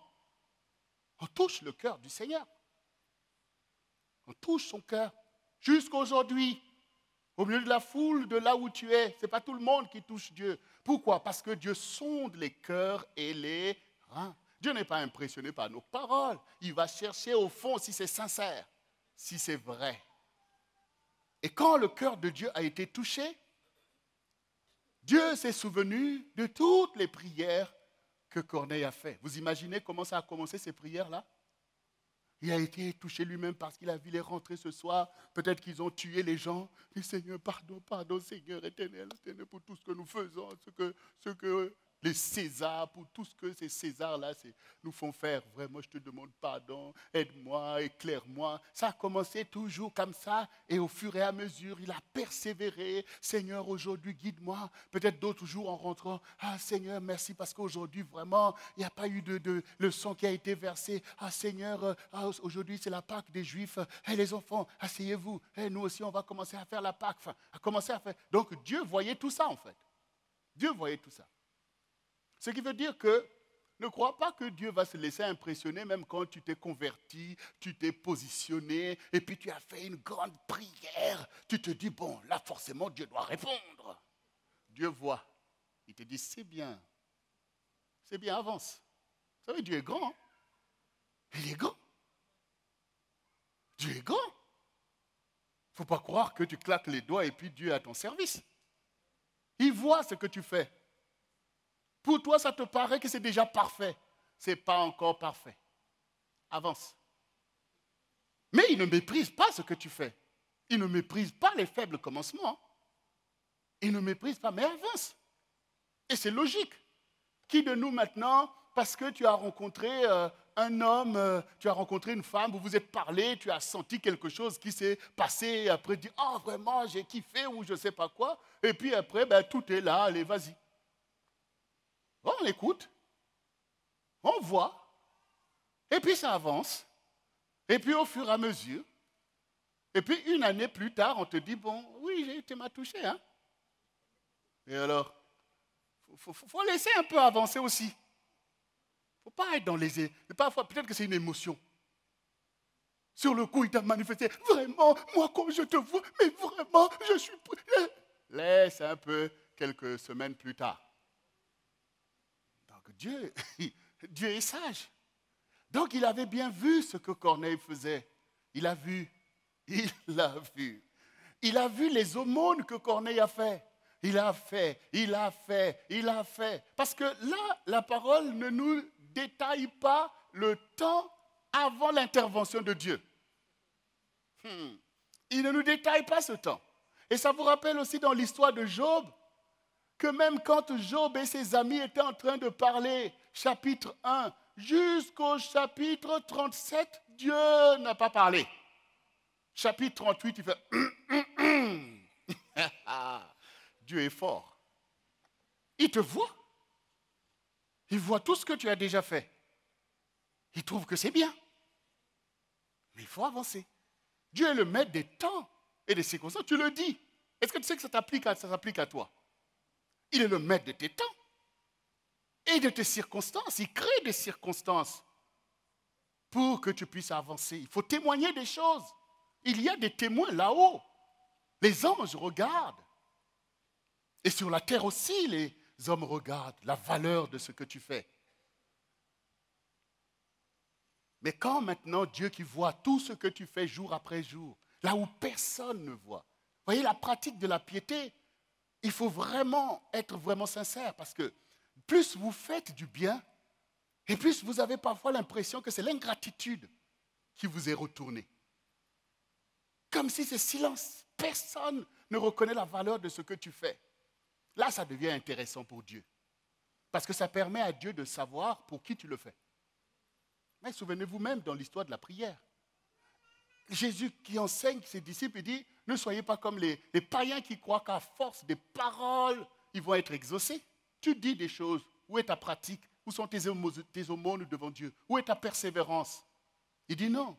On touche le cœur du Seigneur. On touche son cœur. Jusqu'aujourd'hui, au milieu de la foule, de là où tu es, ce n'est pas tout le monde qui touche Dieu. Pourquoi? Parce que Dieu sonde les cœurs et les reins. Dieu n'est pas impressionné par nos paroles. Il va chercher au fond si c'est sincère, si c'est vrai. Et quand le cœur de Dieu a été touché, Dieu s'est souvenu de toutes les prières que Corneille a faites. Vous imaginez comment ça a commencé ces prières-là? Il a été touché lui-même parce qu'il a vu les rentrer ce soir. Peut-être qu'ils ont tué les gens. Et Seigneur, pardon, pardon, Seigneur éternel, pour tout ce que nous faisons, ce que les Césars, pour tout ce que ces Césars-là nous font faire. Vraiment, je te demande pardon, aide-moi, éclaire-moi. Ça a commencé toujours comme ça et au fur et à mesure, il a persévéré. Seigneur, aujourd'hui, guide-moi. Peut-être d'autres jours en rentrant, ah Seigneur, merci parce qu'aujourd'hui, vraiment, il n'y a pas eu le sang qui a été versé. Ah Seigneur, aujourd'hui, c'est la Pâque des Juifs. Hey, les enfants, asseyez-vous. Hey, nous aussi, on va commencer à faire la Pâque. Enfin, à commencer à faire. Donc, Dieu voyait tout ça, en fait. Dieu voyait tout ça. Ce qui veut dire que ne crois pas que Dieu va se laisser impressionner même quand tu t'es converti, tu t'es positionné et puis tu as fait une grande prière. Tu te dis, bon, là forcément Dieu doit répondre. Dieu voit. Il te dit, c'est bien, avance. Vous savez, Dieu est grand. Hein? Il est grand. Dieu est grand. Il ne faut pas croire que tu claques les doigts et puis Dieu est à ton service. Il voit ce que tu fais. Pour toi, ça te paraît que c'est déjà parfait. Ce n'est pas encore parfait. Avance. Mais il ne méprise pas ce que tu fais. Il ne méprise pas les faibles commencements. Il ne méprise pas, mais avance. Et c'est logique. Qui de nous maintenant, parce que tu as rencontré un homme, tu as rencontré une femme, vous vous êtes parlé, tu as senti quelque chose qui s'est passé, et après tu dis, oh vraiment, j'ai kiffé ou je ne sais pas quoi. Et puis après, tout est là, allez, vas-y. On écoute, on voit, et puis ça avance, et puis au fur et à mesure, et puis une année plus tard, on te dit, bon, oui, tu m'as touché, hein. Et alors, faut laisser un peu avancer aussi. Il ne faut pas être dans les... Parfois, peut-être que c'est une émotion. Sur le coup, il t'a manifesté. Vraiment, moi, quand je te vois, mais vraiment, je suis prêt. Laisse un peu quelques semaines plus tard. Donc Dieu, Dieu est sage. Donc il avait bien vu ce que Corneille faisait. Il a vu. Il l'a vu. Il a vu les aumônes que Corneille a fait. Il a fait, il a fait, il a fait. Parce que là, la parole ne nous détaille pas le temps avant l'intervention de Dieu. Il ne nous détaille pas ce temps. Et ça vous rappelle aussi dans l'histoire de Job, que même quand Job et ses amis étaient en train de parler, chapitre 1, jusqu'au chapitre 37, Dieu n'a pas parlé. Chapitre 38, il fait Dieu est fort. Il te voit. Il voit tout ce que tu as déjà fait. Il trouve que c'est bien. Mais il faut avancer. Dieu est le maître des temps et des circonstances. Tu le dis. Est-ce que tu sais que ça s'applique à toi? Il est le maître de tes temps et de tes circonstances. Il crée des circonstances pour que tu puisses avancer. Il faut témoigner des choses. Il y a des témoins là-haut. Les anges regardent. Et sur la terre aussi, les hommes regardent la valeur de ce que tu fais. Mais quand maintenant Dieu qui voit tout ce que tu fais jour après jour, là où personne ne voit, vous voyez la pratique de la piété, il faut vraiment être vraiment sincère parce que plus vous faites du bien, et plus vous avez parfois l'impression que c'est l'ingratitude qui vous est retournée. Comme si c'est silence. Personne ne reconnaît la valeur de ce que tu fais. Là, ça devient intéressant pour Dieu. Parce que ça permet à Dieu de savoir pour qui tu le fais. Mais souvenez-vous même dans l'histoire de la prière. Jésus qui enseigne ses disciples, il dit, ne soyez pas comme les païens qui croient qu'à force des paroles, ils vont être exaucés. Tu dis des choses. Où est ta pratique? Où sont tes aumônes devant Dieu? Où est ta persévérance? Il dit non.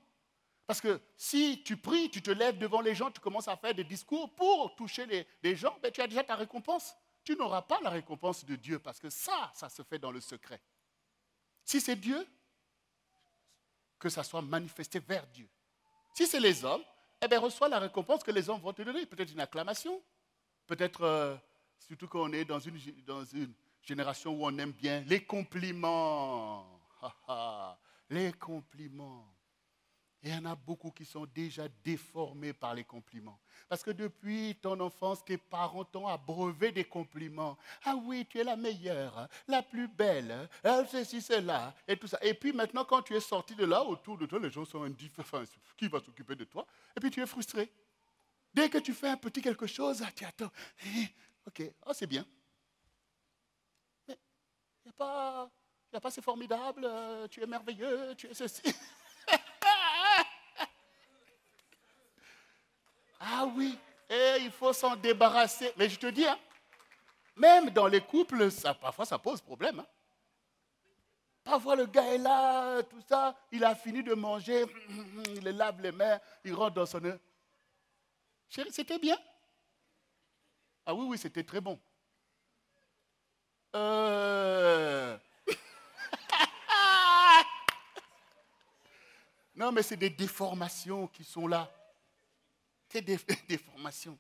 Parce que si tu pries, tu te lèves devant les gens, tu commences à faire des discours pour toucher les gens, ben tu as déjà ta récompense. Tu n'auras pas la récompense de Dieu parce que ça se fait dans le secret. Si c'est Dieu, que ça soit manifesté vers Dieu. Si c'est les hommes, eh bien reçois la récompense que les hommes vont te donner. Peut-être une acclamation, peut-être, surtout quand on est dans une génération où on aime bien les compliments. Les compliments. Et il y en a beaucoup qui sont déjà déformés par les compliments. Parce que depuis ton enfance, tes parents t'ont abreuvé des compliments. Ah oui, tu es la meilleure, la plus belle, ceci, cela, et tout ça. Et puis maintenant, quand tu es sorti de là, autour de toi, les gens sont indifférents. Qui va s'occuper de toi? Et puis tu es frustré. Dès que tu fais un petit quelque chose, tu attends. Ok, oh, c'est bien. Mais il n'y a pas, c'est formidable, tu es merveilleux, tu es ceci. Ah oui, et il faut s'en débarrasser. Mais je te dis, hein, même dans les couples, parfois ça pose problème. Hein. Parfois le gars est là, tout ça, il a fini de manger, il lave les mains, il rentre dans son œuf. Chérie, c'était bien? Ah oui, c'était très bon. Non, mais c'est des déformations qui sont là. C'est des déformations.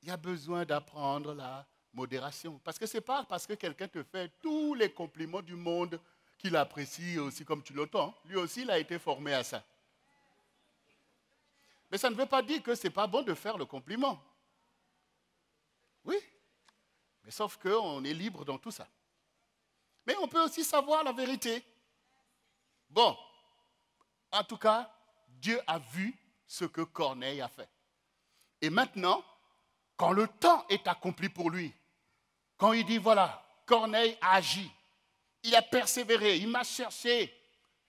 Il y a besoin d'apprendre la modération. Parce que ce n'est pas parce que quelqu'un te fait tous les compliments du monde qu'il apprécie aussi comme tu l'entends. Lui aussi, il a été formé à ça. Mais ça ne veut pas dire que ce n'est pas bon de faire le compliment. Oui, mais sauf qu'on est libre dans tout ça. Mais on peut aussi savoir la vérité. Bon, en tout cas, Dieu a vu ce que Corneille a fait. Et maintenant, quand le temps est accompli pour lui, quand il dit, voilà, Corneille a agi, il a persévéré, il m'a cherché,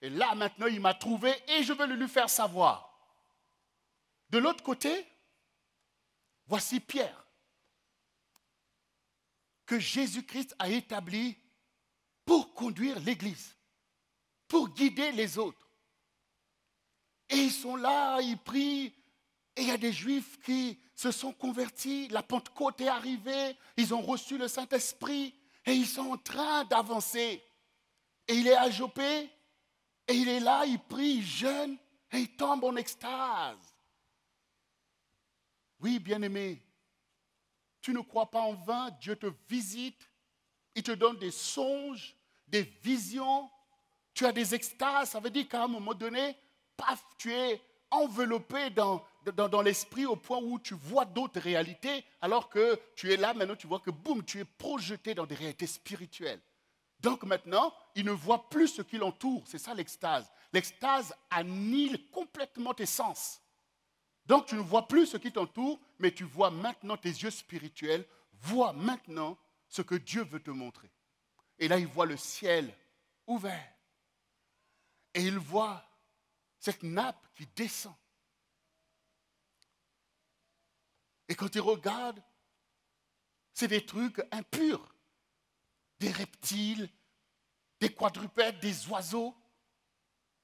et là maintenant il m'a trouvé et je veux le lui faire savoir. De l'autre côté, voici Pierre, que Jésus-Christ a établi pour conduire l'Église, pour guider les autres. Et ils sont là, ils prient, et il y a des Juifs qui se sont convertis, la Pentecôte est arrivée, ils ont reçu le Saint-Esprit, et ils sont en train d'avancer. Et il est à Joppé, et il est là, il prie, il jeûne, Et il tombe en extase. Oui, bien-aimé, tu ne crois pas en vain, Dieu te visite, il te donne des songes, des visions, tu as des extases, ça veut dire qu'à un moment donné, paf, tu es enveloppé dans l'esprit au point où tu vois d'autres réalités, alors que tu es là, maintenant tu vois que boum, tu es projeté dans des réalités spirituelles. Donc maintenant, il ne voit plus ce qui l'entoure, c'est ça l'extase. L'extase annihile complètement tes sens. Donc tu ne vois plus ce qui t'entoure, mais tu vois maintenant tes yeux spirituels, vois maintenant ce que Dieu veut te montrer. Et là, il voit le ciel ouvert. Et il voit cette nappe qui descend. Et quand il regarde, c'est des trucs impurs. Des reptiles, des quadrupèdes, des oiseaux.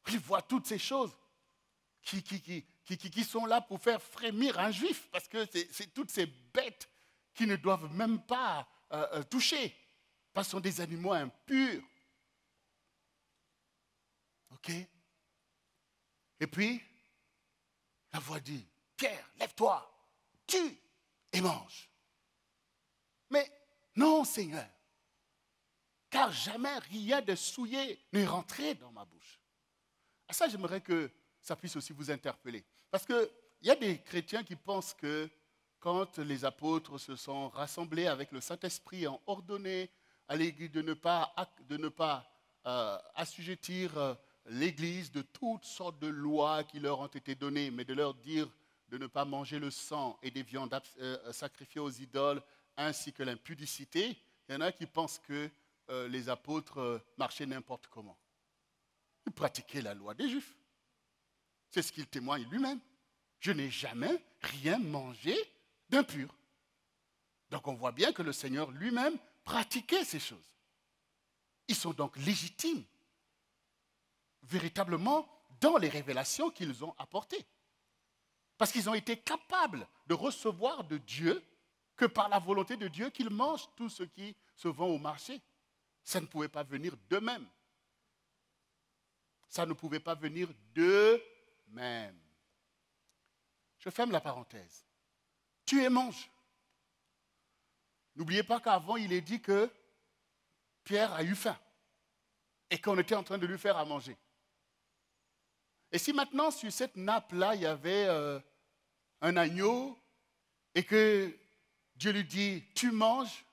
Il voit toutes ces choses qui sont là pour faire frémir un juif, parce que c'est toutes ces bêtes qui ne doivent même pas toucher, parce que ce sont des animaux impurs. OK? Et puis, la voix dit, Pierre, lève-toi, tue et mange. Mais non, Seigneur, car jamais rien de souillé n'est rentré dans ma bouche. À ça, j'aimerais que ça puisse aussi vous interpeller. Parce qu'il y a des chrétiens qui pensent que quand les apôtres se sont rassemblés avec le Saint-Esprit et ont ordonné à l'Église de ne pas assujettir l'Église de toutes sortes de lois qui leur ont été données, mais de leur dire de ne pas manger le sang et des viandes sacrifiées aux idoles, ainsi que l'impudicité, il y en a qui pensent que les apôtres marchaient n'importe comment. Ils pratiquaient la loi des Juifs. C'est ce qu'il témoigne lui-même. Je n'ai jamais rien mangé d'impur. Donc on voit bien que le Seigneur lui-même pratiquait ces choses. Ils sont donc légitimes, véritablement, dans les révélations qu'ils ont apportées. Parce qu'ils ont été capables de recevoir de Dieu que par la volonté de Dieu qu'ils mangent tout ce qui se vend au marché. Ça ne pouvait pas venir d'eux-mêmes. Ça ne pouvait pas venir d'eux-mêmes. Je ferme la parenthèse. Tu et mange. N'oubliez pas qu'avant, il est dit que Pierre a eu faim et qu'on était en train de lui faire à manger. Et si maintenant, sur cette nappe-là, il y avait un agneau et que Dieu lui dit, tu manges,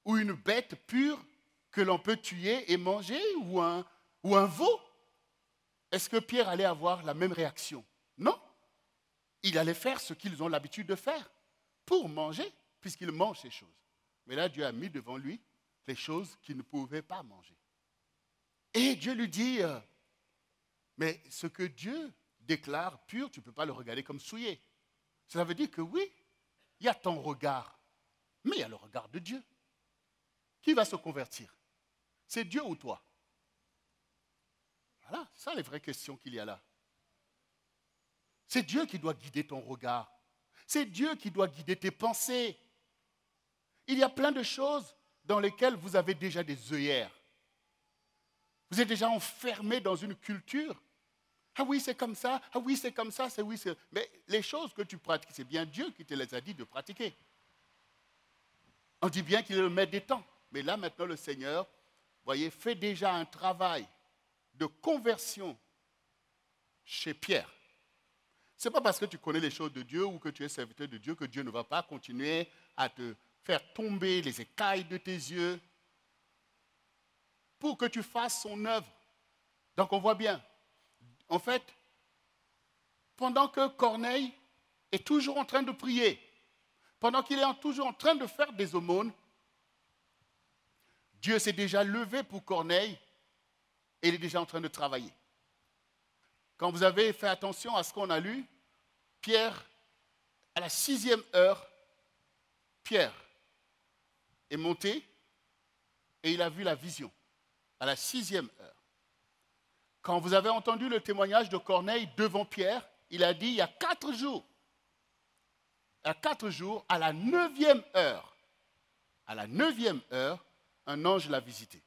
ou une bête pure que l'on peut tuer et manger, ou un veau, est-ce que Pierre allait avoir la même réaction? Non. Il allait faire ce qu'ils ont l'habitude de faire pour manger, puisqu'il mange ces choses. Mais là, Dieu a mis devant lui les choses qu'il ne pouvait pas manger. Et Dieu lui dit, mais ce que Dieu déclare pur, tu ne peux pas le regarder comme souillé. Cela veut dire que oui, il y a ton regard, mais il y a le regard de Dieu. Qui va se convertir? C'est Dieu ou toi? Voilà, c'est ça les vraies questions qu'il y a là. C'est Dieu qui doit guider ton regard. C'est Dieu qui doit guider tes pensées. Il y a plein de choses dans lesquelles vous avez déjà des œillères. Vous êtes déjà enfermé dans une culture. Ah oui, c'est comme ça. Ah oui, c'est comme ça. C'est oui, c'est... Mais les choses que tu pratiques, c'est bien Dieu qui te les a dit de pratiquer. On dit bien qu'il est le maître des temps. Mais là, maintenant, le Seigneur, voyez, fait déjà un travail de conversion chez Pierre. Ce n'est pas parce que tu connais les choses de Dieu ou que tu es serviteur de Dieu que Dieu ne va pas continuer à te faire tomber les écailles de tes yeux pour que tu fasses son œuvre. Donc on voit bien. En fait, pendant que Corneille est toujours en train de prier, pendant qu'il est toujours en train de faire des aumônes, Dieu s'est déjà levé pour Corneille et il est déjà en train de travailler. Quand vous avez fait attention à ce qu'on a lu, Pierre, à la 6e heure, Pierre est monté et il a vu la vision. À la 6e heure. Quand vous avez entendu le témoignage de Corneille devant Pierre, il a dit il y a 4 jours. À 4 jours, à la 9e heure. À la 9e heure, un ange l'a visité.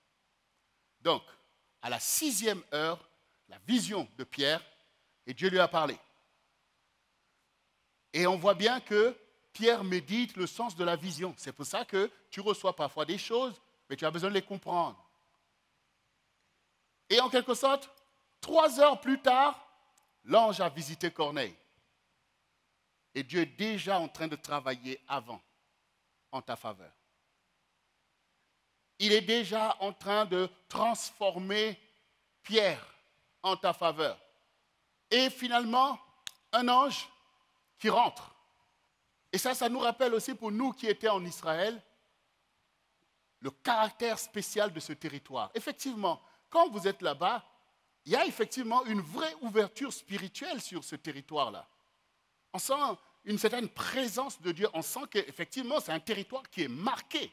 Donc, à la 6e heure, la vision de Pierre Et Dieu lui a parlé. Et on voit bien que Pierre médite le sens de la vision. C'est pour ça que tu reçois parfois des choses, mais tu as besoin de les comprendre. Et en quelque sorte, 3 heures plus tard, l'ange a visité Corneille. Et Dieu est déjà en train de travailler avant, en ta faveur. Il est déjà en train de transformer Pierre en ta faveur. Et finalement, un ange qui rentre. Et ça nous rappelle aussi pour nous qui étions en Israël, le caractère spécial de ce territoire. Effectivement, quand vous êtes là-bas, il y a effectivement une vraie ouverture spirituelle sur ce territoire-là. On sent une certaine présence de Dieu. On sent qu'effectivement, c'est un territoire qui est marqué.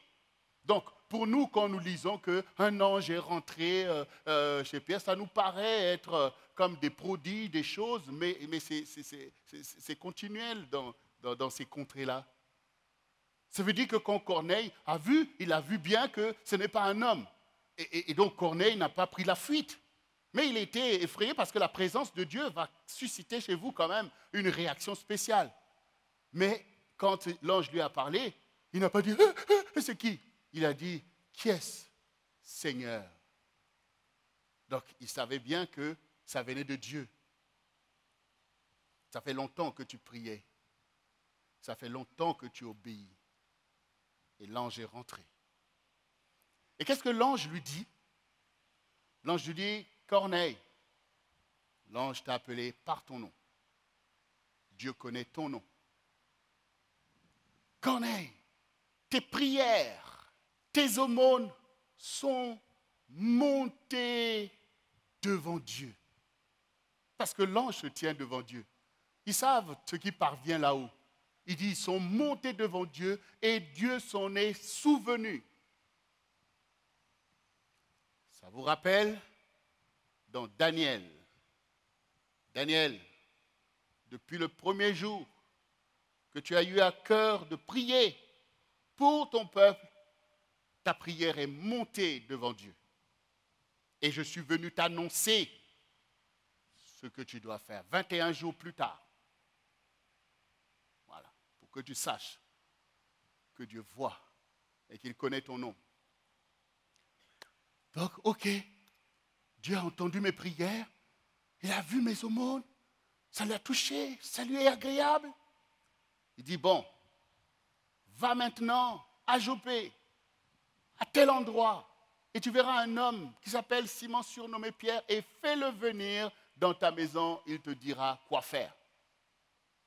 Donc, pour nous, quand nous lisons qu'un ange est rentré chez Pierre, ça nous paraît être comme des prodiges, des choses, mais c'est continuel dans ces contrées-là. Ça veut dire que quand Corneille a vu, il a vu bien que ce n'est pas un homme. Et donc Corneille n'a pas pris la fuite. Mais il était effrayé parce que la présence de Dieu va susciter chez vous quand même une réaction spéciale. Mais quand l'ange lui a parlé, il n'a pas dit « c'est qui ?» Il a dit « qui est-ce, Seigneur ?» Donc il savait bien que ça venait de Dieu. Ça fait longtemps que tu priais. Ça fait longtemps que tu obéis. Et l'ange est rentré. Et qu'est-ce que l'ange lui dit? L'ange lui dit, Corneille, l'ange t'a appelé par ton nom. Dieu connaît ton nom. Corneille, tes prières, tes aumônes sont montées devant Dieu. Parce que l'ange se tient devant Dieu. Ils savent ce qui parvient là-haut. Il dit, ils sont montés devant Dieu et Dieu s'en est souvenu. Ça vous rappelle dans Daniel. Daniel, depuis le premier jour que tu as eu à cœur de prier pour ton peuple, ta prière est montée devant Dieu. Et je suis venu t'annoncer ce que tu dois faire 21 jours plus tard. Voilà, pour que tu saches que Dieu voit et qu'il connaît ton nom. Donc, ok, Dieu a entendu mes prières, il a vu mes aumônes, ça l'a touché, ça lui est agréable. Il dit, bon, va maintenant à Jopé, à tel endroit, et tu verras un homme qui s'appelle Simon surnommé Pierre, et fais-le venir dans ta maison, il te dira quoi faire.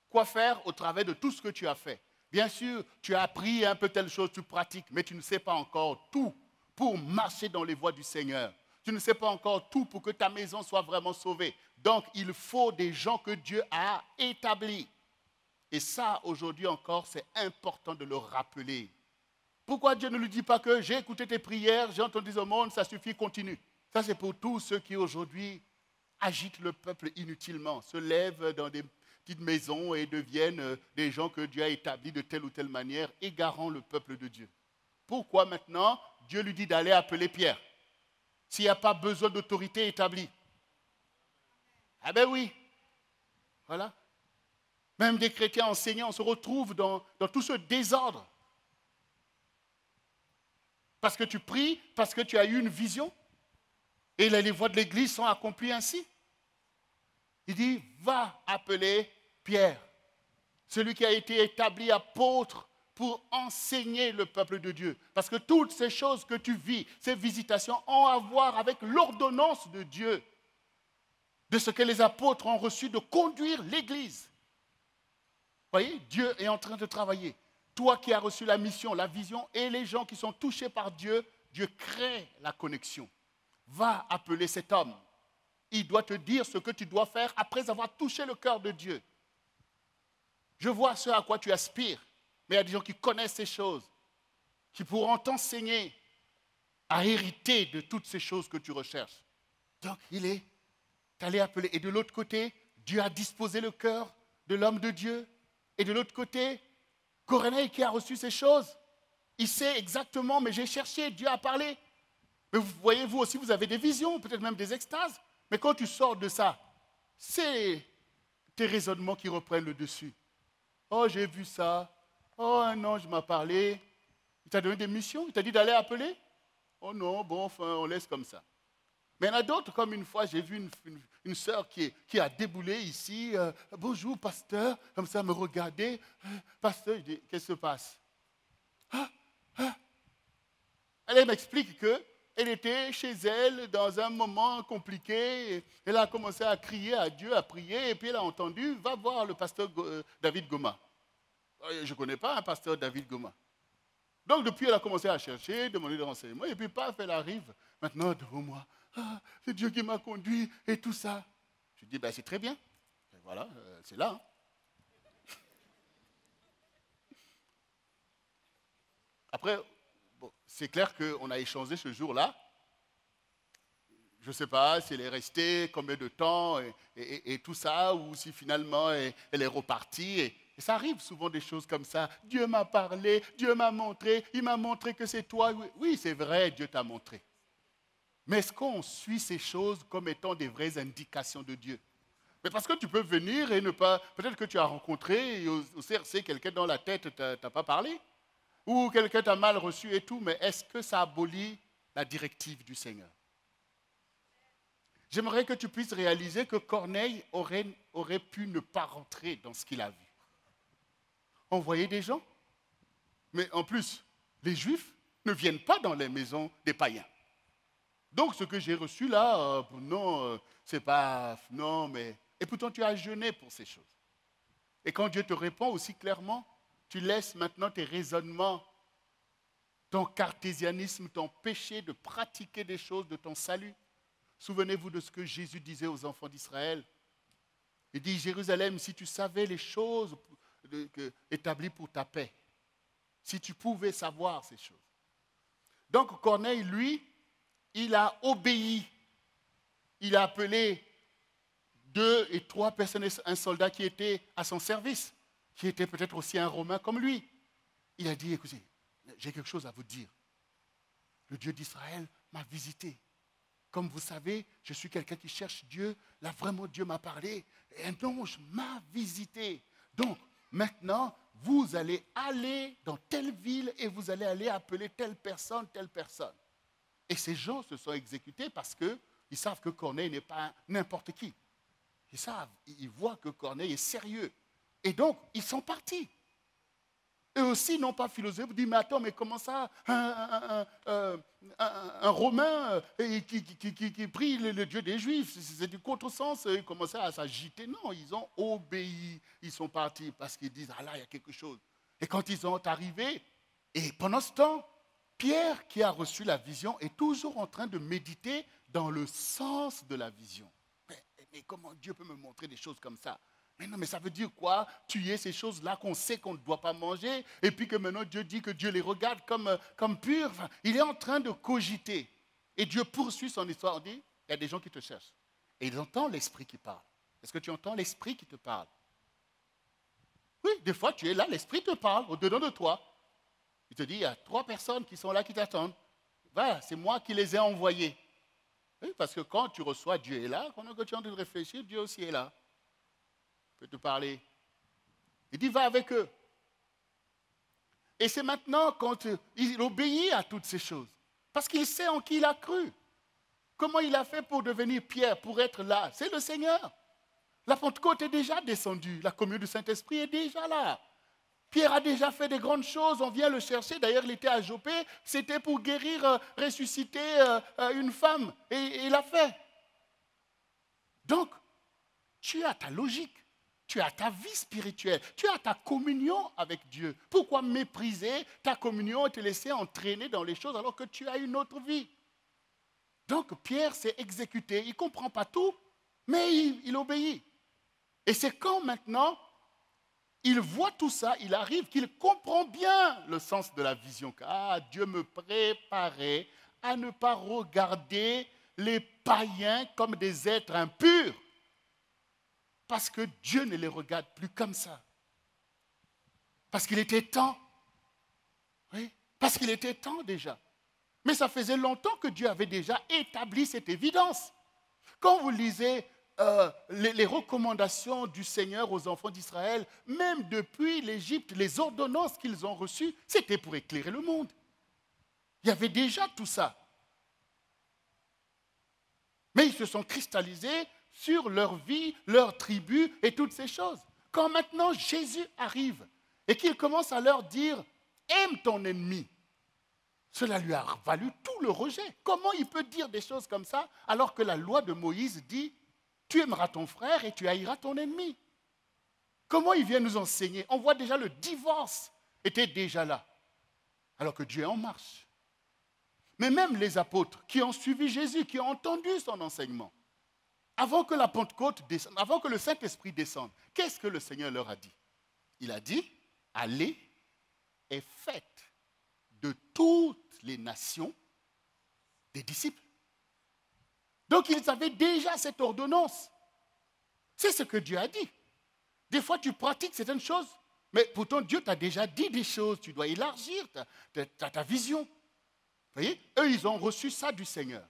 Quoi faire au travers de tout ce que tu as fait. Bien sûr, tu as appris un peu telle chose, tu pratiques, mais tu ne sais pas encore tout pour marcher dans les voies du Seigneur. Tu ne sais pas encore tout pour que ta maison soit vraiment sauvée. Donc, il faut des gens que Dieu a établis. Et ça, aujourd'hui encore, c'est important de le rappeler. Pourquoi Dieu ne lui dit pas que j'ai écouté tes prières, j'ai entendu au monde, ça suffit, continue. Ça, c'est pour tous ceux qui aujourd'hui agitent le peuple inutilement, se lèvent dans des petites maisons et deviennent des gens que Dieu a établis de telle ou telle manière, égarant le peuple de Dieu. Pourquoi maintenant Dieu lui dit d'aller appeler Pierre s'il n'y a pas besoin d'autorité établie? Ah ben oui, voilà. Même des chrétiens enseignants se retrouvent dans tout ce désordre. Parce que tu pries, parce que tu as eu une vision, et les voies de l'Église sont accomplies ainsi. Il dit, va appeler Pierre, celui qui a été établi apôtre pour enseigner le peuple de Dieu. Parce que toutes ces choses que tu vis, ces visitations, ont à voir avec l'ordonnance de Dieu, de ce que les apôtres ont reçu de conduire l'Église. Vous voyez, Dieu est en train de travailler. Toi qui as reçu la mission, la vision, et les gens qui sont touchés par Dieu, Dieu crée la connexion. Va appeler cet homme. Il doit te dire ce que tu dois faire après avoir touché le cœur de Dieu. Je vois ce à quoi tu aspires, mais il y a des gens qui connaissent ces choses, qui pourront t'enseigner à hériter de toutes ces choses que tu recherches. Donc, il est allé appeler. Et de l'autre côté, Dieu a disposé le cœur de l'homme de Dieu. Et de l'autre côté, Corneille qui a reçu ces choses, il sait exactement, mais j'ai cherché, Dieu a parlé. Mais vous voyez, vous aussi, vous avez des visions, peut-être même des extases. Mais quand tu sors de ça, c'est tes raisonnements qui reprennent le dessus. Oh, j'ai vu ça. Oh, un ange m'a parlé. Il t'a donné des missions? Il t'a dit d'aller appeler? Oh non, bon, enfin, on laisse comme ça. Mais il y en a d'autres, comme une fois, j'ai vu une sœur qui a déboulé ici. Bonjour, pasteur. Comme ça, elle me regardait. Pasteur, je dis, qu'est-ce qui se passe? Elle m'explique qu'elle était chez elle dans un moment compliqué. Elle a commencé à crier à Dieu, à prier, et puis elle a entendu, va voir le pasteur David Goma. Je ne connais pas un pasteur David Goma. Donc depuis, elle a commencé à chercher, demander des renseignements, et puis paf, elle arrive maintenant devant moi. Ah, c'est Dieu qui m'a conduit et tout ça. Je dis, ben, c'est très bien. Et voilà, c'est là. Hein. Après, bon, c'est clair qu'on a échangé ce jour-là. Je ne sais pas si elle est restée, combien de temps et tout ça, ou si finalement elle est repartie. Et ça arrive souvent des choses comme ça. Dieu m'a parlé, Dieu m'a montré, il m'a montré que c'est toi. Oui, c'est vrai, Dieu t'a montré. Mais est-ce qu'on suit ces choses comme étant des vraies indications de Dieu? Mais parce que tu peux venir et ne pas... Peut-être que tu as rencontré au CRC quelqu'un dans la tête, tu n'as pas parlé. Ou quelqu'un t'a mal reçu et tout, mais est-ce que ça abolit la directive du Seigneur? J'aimerais que tu puisses réaliser que Corneille aurait pu ne pas rentrer dans ce qu'il a vu. Envoyer des gens. Mais en plus, les Juifs ne viennent pas dans les maisons des païens. Donc ce que j'ai reçu là, non, c'est pas... Non, mais... Et pourtant tu as jeûné pour ces choses. Et quand Dieu te répond aussi clairement, tu laisses maintenant tes raisonnements, ton cartésianisme t'empêcher de pratiquer des choses de ton salut. Souvenez-vous de ce que Jésus disait aux enfants d'Israël. Il dit, Jérusalem, si tu savais les choses établies pour ta paix, si tu pouvais savoir ces choses. Donc Corneille, lui, il a obéi. Il a appelé 2 et 3 personnes, un soldat qui était à son service, qui était peut-être aussi un Romain comme lui. Il a dit, écoutez, j'ai quelque chose à vous dire. Le Dieu d'Israël m'a visité. Comme vous savez, je suis quelqu'un qui cherche Dieu. Là, vraiment, Dieu m'a parlé. Et un ange m'a visité. Donc, maintenant, vous allez aller dans telle ville et vous allez aller appeler telle personne, telle personne. Et ces gens se sont exécutés parce qu'ils savent que Corneille n'est pas n'importe qui. Ils savent, ils voient que Corneille est sérieux. Et donc, ils sont partis. Eux aussi n'ont pas philosophé. Ils disent, mais attends, mais comment ça, un Romain qui prie le Dieu des Juifs, c'est du contresens. Ils commençaient à s'agiter. Non, ils ont obéi. Ils sont partis parce qu'ils disent, ah là, il y a quelque chose. Et quand ils sont arrivés, et pendant ce temps, Pierre, qui a reçu la vision, est toujours en train de méditer dans le sens de la vision. Mais comment Dieu peut me montrer des choses comme ça? Mais non, mais ça veut dire quoi? Tuer ces choses-là qu'on sait qu'on ne doit pas manger, et puis que maintenant Dieu dit que Dieu les regarde comme pures. Enfin, il est en train de cogiter. Et Dieu poursuit son histoire. On dit, il y a des gens qui te cherchent. Et ils entendent l'Esprit qui parle. Est-ce que tu entends l'Esprit qui te parle? Oui, des fois tu es là, l'Esprit te parle au-dedans de toi. Il te dit, il y a 3 personnes qui sont là, qui t'attendent. Voilà, c'est moi qui les ai envoyées. Oui, parce que quand tu reçois, Dieu est là. Quand tu es en train de réfléchir, Dieu aussi est là. Il peut te parler. Il dit, va avec eux. Et c'est maintenant quand il obéit à toutes ces choses. Parce qu'il sait en qui il a cru. Comment il a fait pour devenir Pierre, pour être là? C'est le Seigneur. La Pentecôte est déjà descendue. La communion du Saint-Esprit est déjà là. Pierre a déjà fait des grandes choses, on vient le chercher. D'ailleurs, il était à Joppé, c'était pour guérir, ressusciter une femme. Et il l'a fait. Donc, tu as ta logique, tu as ta vie spirituelle, tu as ta communion avec Dieu. Pourquoi mépriser ta communion et te laisser entraîner dans les choses alors que tu as une autre vie? Donc, Pierre s'est exécuté. Il ne comprend pas tout, mais il obéit. Et c'est quand maintenant il voit tout ça, il arrive qu'il comprend bien le sens de la vision. Ah, Dieu me préparait à ne pas regarder les païens comme des êtres impurs. Parce que Dieu ne les regarde plus comme ça. Parce qu'il était temps. Oui, parce qu'il était temps déjà. Mais ça faisait longtemps que Dieu avait déjà établi cette évidence. Quand vous lisez les recommandations du Seigneur aux enfants d'Israël, même depuis l'Égypte, les ordonnances qu'ils ont reçues, c'était pour éclairer le monde. Il y avait déjà tout ça. Mais ils se sont cristallisés sur leur vie, leur tribu et toutes ces choses. Quand maintenant Jésus arrive et qu'il commence à leur dire « aime ton ennemi », cela lui a valu tout le rejet. Comment il peut dire des choses comme ça alors que la loi de Moïse dit « tu aimeras ton frère et tu haïras ton ennemi ». Comment il vient nous enseigner? On voit déjà le divorce était déjà là, alors que Dieu est en marche. Mais même les apôtres qui ont suivi Jésus, qui ont entendu son enseignement, avant que la Pentecôte descende, avant que le Saint-Esprit descende, qu'est-ce que le Seigneur leur a dit? Il a dit, allez et faites de toutes les nations des disciples. Donc ils avaient déjà cette ordonnance. C'est ce que Dieu a dit. Des fois tu pratiques certaines choses, mais pourtant Dieu t'a déjà dit des choses, tu dois élargir ta vision. Vous voyez, eux, ils ont reçu ça du Seigneur.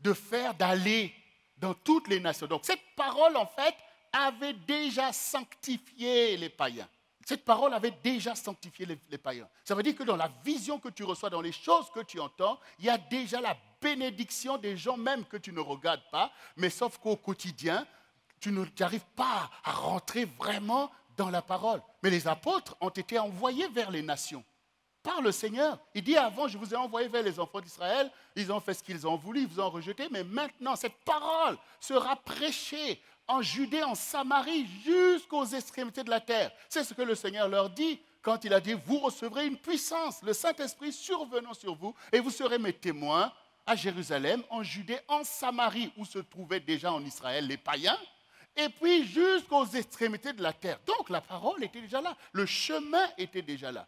D'aller dans toutes les nations. Donc, cette parole, en fait, avait déjà sanctifié les païens. Cette parole avait déjà sanctifié les païens. Ça veut dire que dans la vision que tu reçois, dans les choses que tu entends, il y a déjà la bénédiction des gens même que tu ne regardes pas, mais sauf qu'au quotidien, tu n'arrives pas à rentrer vraiment dans la parole. Mais les apôtres ont été envoyés vers les nations par le Seigneur. Il dit avant, je vous ai envoyé vers les enfants d'Israël, ils ont fait ce qu'ils ont voulu, ils vous ont rejeté, mais maintenant cette parole sera prêchée en Judée, en Samarie, jusqu'aux extrémités de la terre. C'est ce que le Seigneur leur dit quand il a dit, vous recevrez une puissance, le Saint-Esprit survenant sur vous, et vous serez mes témoins à Jérusalem, en Judée, en Samarie, où se trouvaient déjà en Israël les païens, et puis jusqu'aux extrémités de la terre. Donc la parole était déjà là, le chemin était déjà là.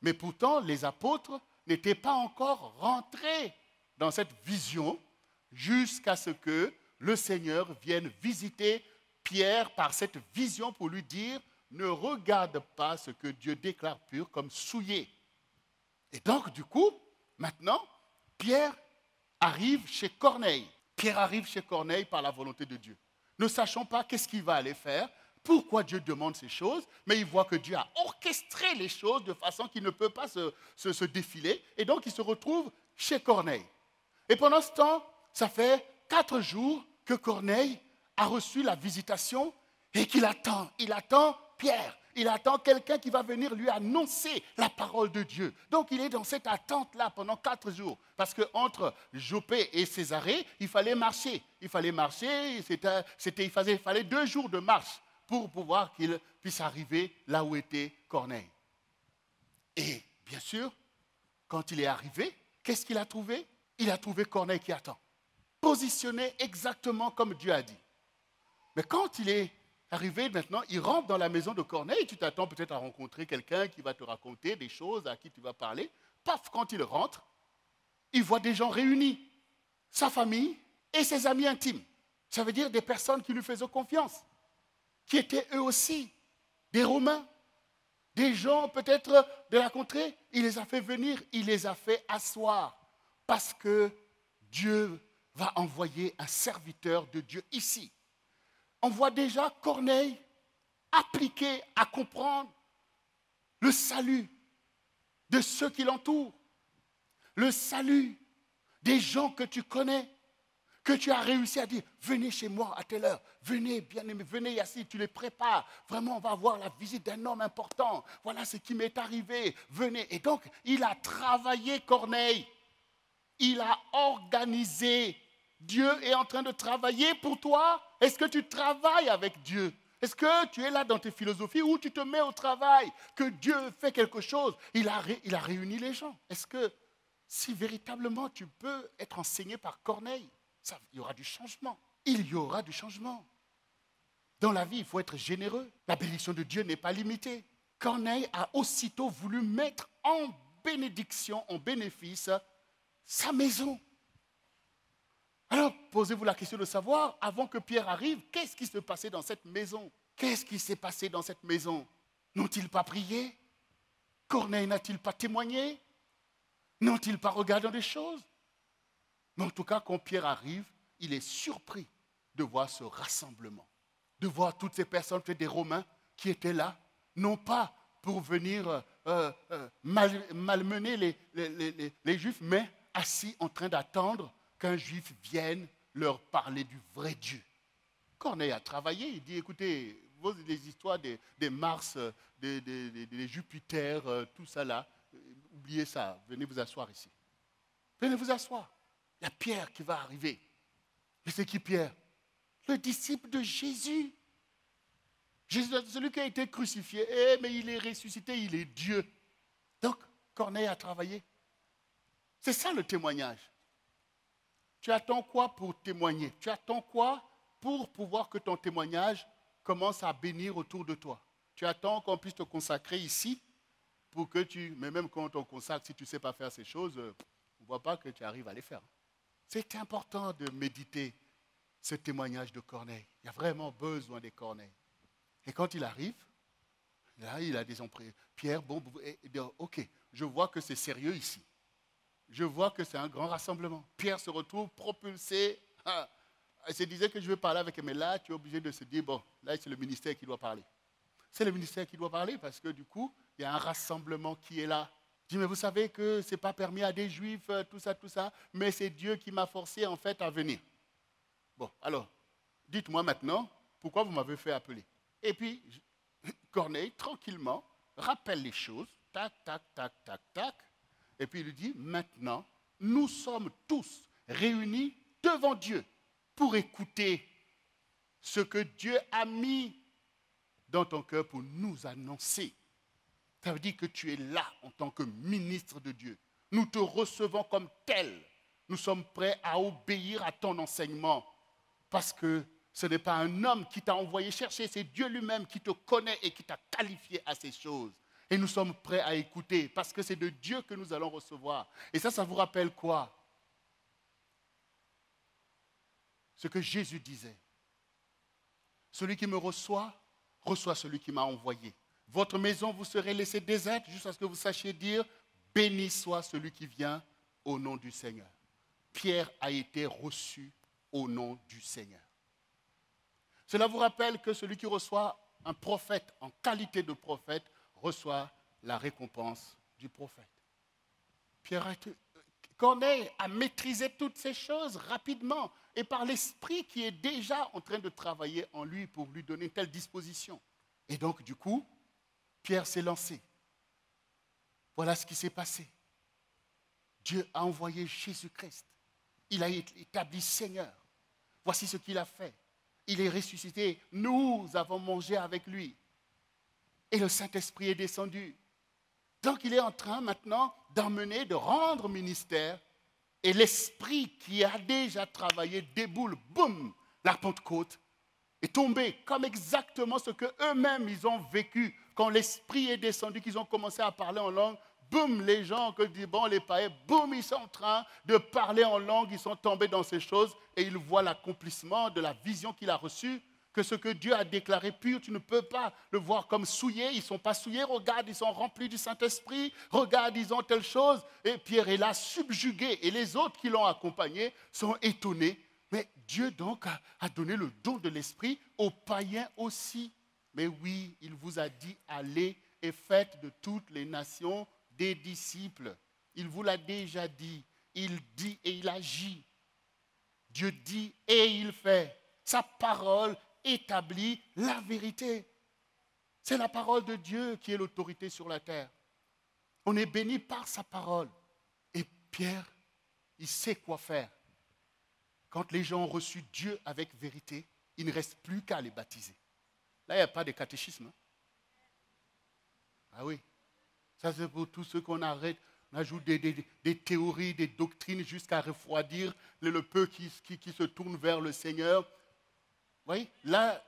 Mais pourtant, les apôtres n'étaient pas encore rentrés dans cette vision jusqu'à ce que le Seigneur vienne visiter Pierre par cette vision pour lui dire « Ne regarde pas ce que Dieu déclare pur comme souillé ». Et donc, du coup, maintenant, Pierre arrive chez Corneille. Pierre arrive chez Corneille par la volonté de Dieu. Ne sachant pas qu'est-ce qu'il va aller faire, pourquoi Dieu demande ces choses, mais il voit que Dieu a orchestré les choses de façon qu'il ne peut pas se défiler. Et donc, il se retrouve chez Corneille. Et pendant ce temps, ça fait 4 jours que Corneille a reçu la visitation et qu'il attend. Il attend Pierre. Il attend quelqu'un qui va venir lui annoncer la parole de Dieu. Donc, il est dans cette attente-là pendant 4 jours. Parce qu'entre Joppé et Césarée, il fallait marcher. Il fallait 2 jours de marche pour pouvoir qu'il puisse arriver là où était Corneille. Et bien sûr, quand il est arrivé, qu'est-ce qu'il a trouvé? Il a trouvé Corneille qui attend, positionné exactement comme Dieu a dit. Mais quand il est arrivé maintenant, il rentre dans la maison de Corneille, tu t'attends peut-être à rencontrer quelqu'un qui va te raconter des choses, à qui tu vas parler. Paf, quand il rentre, il voit des gens réunis, sa famille et ses amis intimes. Ça veut dire des personnes qui lui faisaient confiance, qui étaient eux aussi des Romains, des gens peut-être de la contrée. Il les a fait venir, il les a fait asseoir, parce que Dieu va envoyer un serviteur de Dieu ici. On voit déjà Corneille appliquer à comprendre le salut de ceux qui l'entourent, le salut des gens que tu connais, que tu as réussi à dire, venez chez moi à telle heure, venez bien-aimé, venez Yassine, tu les prépares, vraiment on va avoir la visite d'un homme important, voilà ce qui m'est arrivé, venez. Et donc il a travaillé Corneille, il a organisé. Dieu est en train de travailler pour toi. Est-ce que tu travailles avec Dieu? Est-ce que tu es là dans tes philosophies ou tu te mets au travail, que Dieu fait quelque chose? Il a réuni les gens. Est-ce que si véritablement tu peux être enseigné par Corneille, il y aura du changement. Il y aura du changement. Dans la vie, il faut être généreux. La bénédiction de Dieu n'est pas limitée. Corneille a aussitôt voulu mettre en bénédiction, en bénéfice, sa maison. Alors, posez-vous la question de savoir, avant que Pierre arrive, qu'est-ce qui se passait dans cette maison? Qu'est-ce qui s'est passé dans cette maison? N'ont-ils pas prié? Corneille n'a-t-il pas témoigné? N'ont-ils pas regardé des choses? Mais en tout cas, quand Pierre arrive, il est surpris de voir ce rassemblement, de voir toutes ces personnes, peut-être des Romains, qui étaient là, non pas pour venir malmener les Juifs, mais assis en train d'attendre qu'un Juif vienne leur parler du vrai Dieu. Corneille a travaillé, il dit, écoutez, les histoires des Mars, des Jupiter, tout ça là, oubliez ça, venez vous asseoir ici. Venez vous asseoir. Il y a Pierre qui va arriver. Et c'est qui Pierre? Le disciple de Jésus. Jésus, celui qui a été crucifié, mais il est ressuscité, il est Dieu. Donc, Corneille a travaillé. C'est ça le témoignage. Tu attends quoi pour témoigner? Tu attends quoi pour pouvoir que ton témoignage commence à bénir autour de toi? Tu attends qu'on puisse te consacrer ici pour que tu... Mais même quand on te consacre, si tu ne sais pas faire ces choses, on ne voit pas que tu arrives à les faire. C'est important de méditer ce témoignage de Corneille. Il y a vraiment besoin des Corneilles. Et quand il arrive, là, il a des emprunts. Pierre, bon, ok, je vois que c'est sérieux ici. Je vois que c'est un grand rassemblement. Pierre se retrouve propulsé. Il se disait que je vais parler avec eux, mais là, tu es obligé de se dire, bon, là, c'est le ministère qui doit parler. C'est le ministère qui doit parler parce que du coup, il y a un rassemblement qui est là. Je dis, mais vous savez que ce n'est pas permis à des Juifs, tout ça, mais c'est Dieu qui m'a forcé en fait à venir. Bon, alors, dites-moi maintenant, pourquoi vous m'avez fait appeler? Et puis, Corneille, tranquillement, rappelle les choses, tac, tac, tac, tac, tac, et puis il lui dit, maintenant, nous sommes tous réunis devant Dieu pour écouter ce que Dieu a mis dans ton cœur pour nous annoncer. Ça veut dire que tu es là en tant que ministre de Dieu. Nous te recevons comme tel. Nous sommes prêts à obéir à ton enseignement parce que ce n'est pas un homme qui t'a envoyé chercher, c'est Dieu lui-même qui te connaît et qui t'a qualifié à ces choses. Et nous sommes prêts à écouter parce que c'est de Dieu que nous allons recevoir. Et ça vous rappelle quoi? Ce que Jésus disait. Celui qui me reçoit, reçoit celui qui m'a envoyé. Votre maison vous serez laissée déserte jusqu'à ce que vous sachiez dire, béni soit celui qui vient au nom du Seigneur. Pierre a été reçu au nom du Seigneur. Cela vous rappelle que celui qui reçoit un prophète en qualité de prophète reçoit la récompense du prophète. Corneille a maîtrisé toutes ces choses rapidement et par l'esprit qui est déjà en train de travailler en lui pour lui donner une telle disposition. Et donc, du coup, Pierre s'est lancé. Voilà ce qui s'est passé. Dieu a envoyé Jésus-Christ. Il a établi Seigneur. Voici ce qu'il a fait. Il est ressuscité. Nous avons mangé avec lui. Et le Saint-Esprit est descendu. Donc, il est en train maintenant d'emmener, de rendre ministère. Et l'Esprit qui a déjà travaillé déboule, boum, la Pentecôte est tombée comme exactement ce qu'eux-mêmes ils ont vécu. Quand l'Esprit est descendu, qu'ils ont commencé à parler en langue, boum, les gens, que dit bon, les païens, boum, ils sont en train de parler en langue, ils sont tombés dans ces choses et ils voient l'accomplissement de la vision qu'il a reçue, que ce que Dieu a déclaré pur, tu ne peux pas le voir comme souillé, ils ne sont pas souillés, regarde, ils sont remplis du Saint-Esprit, regarde, ils ont telle chose, et Pierre est là subjugué, et les autres qui l'ont accompagné sont étonnés. Mais Dieu donc a donné le don de l'Esprit aux païens aussi. Mais oui, il vous a dit, allez et faites de toutes les nations des disciples. Il vous l'a déjà dit. Il dit et il agit. Dieu dit et il fait. Sa parole établit la vérité. C'est la parole de Dieu qui est l'autorité sur la terre. On est béni par sa parole. Et Pierre, il sait quoi faire. Quand les gens ont reçu Dieu avec vérité, il ne reste plus qu'à les baptiser. Là, il n'y a pas de catéchisme. Hein? Ah oui. Ça, c'est pour tous ceux qu'on arrête. On ajoute des théories, des doctrines jusqu'à refroidir le peu qui se tourne vers le Seigneur. Vous voyez, là,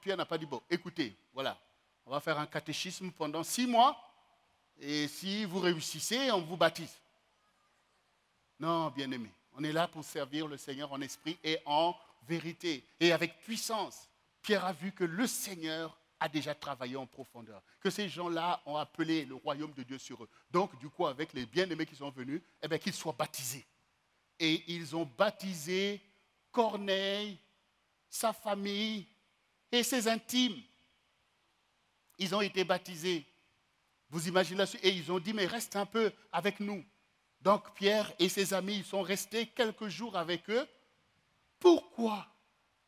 Pierre n'a pas dit, bon, écoutez, voilà, on va faire un catéchisme pendant 6 mois, et si vous réussissez, on vous baptise. Non, bien-aimé, on est là pour servir le Seigneur en esprit et en vérité, et avec puissance. Pierre a vu que le Seigneur a déjà travaillé en profondeur, que ces gens-là ont appelé le royaume de Dieu sur eux. Donc, du coup, avec les bien-aimés qui sont venus, eh bien, qu'ils soient baptisés. Et ils ont baptisé Corneille, sa famille et ses intimes. Ils ont été baptisés. Vous imaginez là-dessus? Et ils ont dit, mais reste un peu avec nous. Donc Pierre et ses amis, ils sont restés quelques jours avec eux. Pourquoi,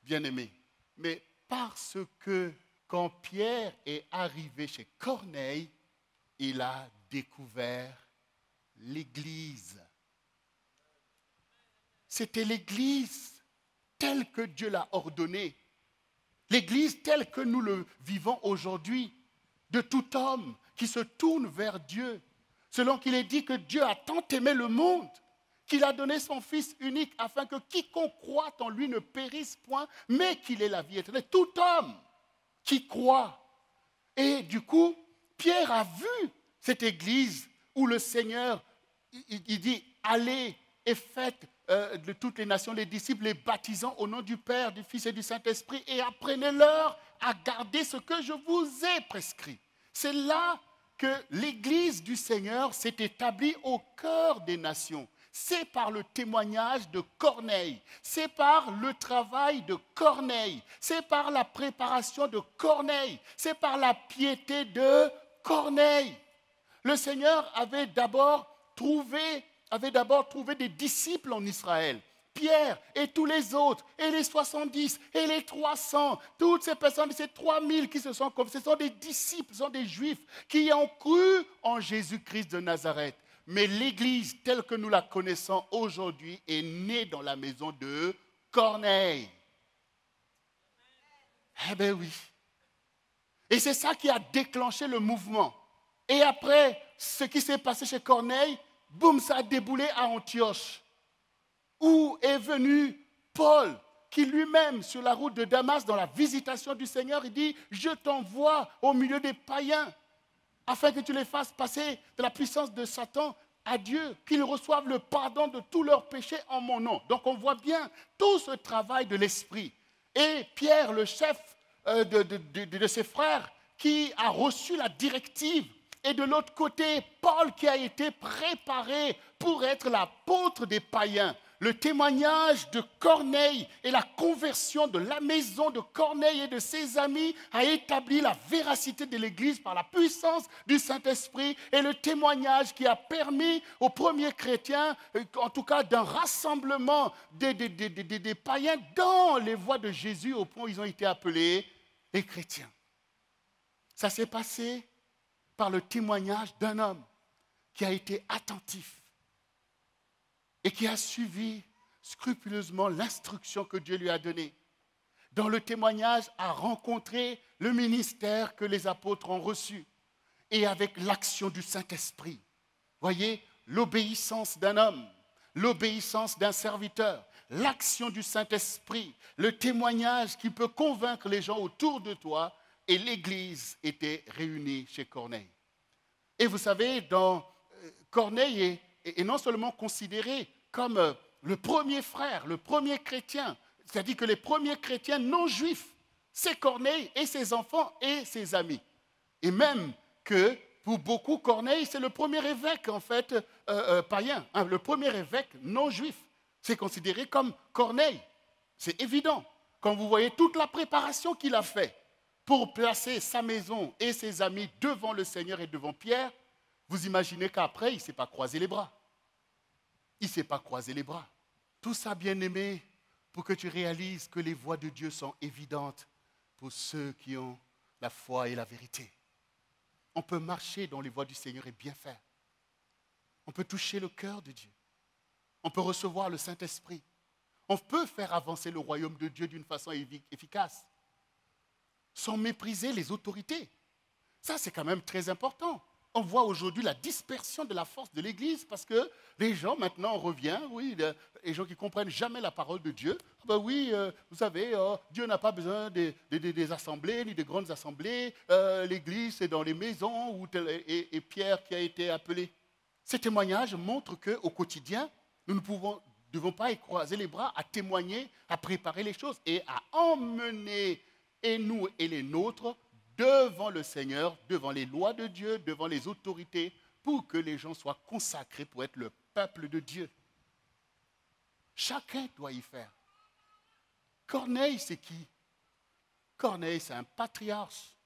bien-aimés? Mais parce que quand Pierre est arrivé chez Corneille, il a découvert l'Église. C'était l'Église telle que Dieu l'a ordonnée. L'Église telle que nous le vivons aujourd'hui, de tout homme qui se tourne vers Dieu, selon qu'il est dit que Dieu a tant aimé le monde, qu'il a donné son Fils unique afin que quiconque croit en lui ne périsse point, mais qu'il ait la vie éternelle. Tout homme qui croit. Et du coup, Pierre a vu cette Église où le Seigneur, il dit, allez et faites de toutes les nations les disciples, les baptisant au nom du Père, du Fils et du Saint-Esprit, et apprenez-leur à garder ce que je vous ai prescrit. C'est là que l'Église du Seigneur s'est établie au cœur des nations. C'est par le témoignage de Corneille, c'est par le travail de Corneille, c'est par la préparation de Corneille, c'est par la piété de Corneille. Le Seigneur avait d'abord trouvé des disciples en Israël. Pierre et tous les autres, et les 70, et les 300, toutes ces personnes, ces 3000 qui se sont convertis, ce sont des disciples, ce sont des Juifs qui ont cru en Jésus-Christ de Nazareth. Mais l'Église telle que nous la connaissons aujourd'hui est née dans la maison de Corneille. Eh bien oui. Et c'est ça qui a déclenché le mouvement. Et après, ce qui s'est passé chez Corneille, boum, ça a déboulé à Antioche, où est venu Paul, qui lui-même, sur la route de Damas, dans la visitation du Seigneur, il dit, je t'envoie au milieu des païens, afin que tu les fasses passer de la puissance de Satan à Dieu, qu'ils reçoivent le pardon de tous leurs péchés en mon nom. Donc on voit bien tout ce travail de l'esprit. Et Pierre, le chef de ses frères, qui a reçu la directive, et de l'autre côté, Paul qui a été préparé pour être l'apôtre des païens. Le témoignage de Corneille et la conversion de la maison de Corneille et de ses amis a établi la véracité de l'Église par la puissance du Saint-Esprit, et le témoignage qui a permis aux premiers chrétiens, en tout cas d'un rassemblement des païens dans les voies de Jésus, au point où ils ont été appelés les chrétiens. Ça s'est passé par le témoignage d'un homme qui a été attentif et qui a suivi scrupuleusement l'instruction que Dieu lui a donnée. Dans le témoignage, a rencontré le ministère que les apôtres ont reçu, et avec l'action du Saint-Esprit. Voyez, l'obéissance d'un homme, l'obéissance d'un serviteur, l'action du Saint-Esprit, le témoignage qui peut convaincre les gens autour de toi. Et l'Église était réunie chez Corneille. Et vous savez, Corneille est non seulement considéré comme le premier frère, le premier chrétien, c'est-à-dire que les premiers chrétiens non juifs, c'est Corneille et ses enfants et ses amis. Et même que pour beaucoup, Corneille, c'est le premier évêque en fait païen, hein, le premier évêque non juif. C'est considéré comme Corneille. C'est évident. Quand vous voyez toute la préparation qu'il a faite pour placer sa maison et ses amis devant le Seigneur et devant Pierre, vous imaginez qu'après, il ne s'est pas croisé les bras. Il ne s'est pas croisé les bras. Tout ça, bien-aimé, pour que tu réalises que les voies de Dieu sont évidentes pour ceux qui ont la foi et la vérité. On peut marcher dans les voies du Seigneur et bien faire. On peut toucher le cœur de Dieu. On peut recevoir le Saint-Esprit. On peut faire avancer le royaume de Dieu d'une façon efficace, sans mépriser les autorités. Ça, c'est quand même très important. On voit aujourd'hui la dispersion de la force de l'Église parce que les gens, maintenant, on revient, oui, les gens qui ne comprennent jamais la parole de Dieu. Ah ben oui, vous savez, Dieu n'a pas besoin des assemblées, ni des grandes assemblées. L'Église, c'est dans les maisons, et Pierre qui a été appelé. Ces témoignages montrent qu'au quotidien, nous ne devons pas croiser les bras à témoigner, à préparer les choses et à emmener et nous et les nôtres devant le Seigneur, devant les lois de Dieu, devant les autorités, pour que les gens soient consacrés pour être le peuple de Dieu. Chacun doit y faire. Corneille, c'est qui? Corneille, c'est un patriarche.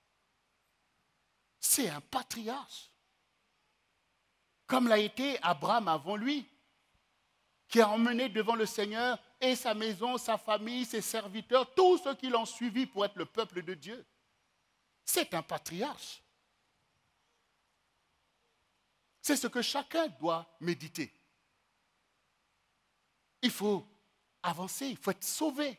C'est un patriarche. Comme l'a été Abraham avant lui, qui a emmené devant le Seigneur et sa maison, sa famille, ses serviteurs, tous ceux qui l'ont suivi pour être le peuple de Dieu. C'est un patriarche. C'est ce que chacun doit méditer. Il faut avancer, il faut être sauvé.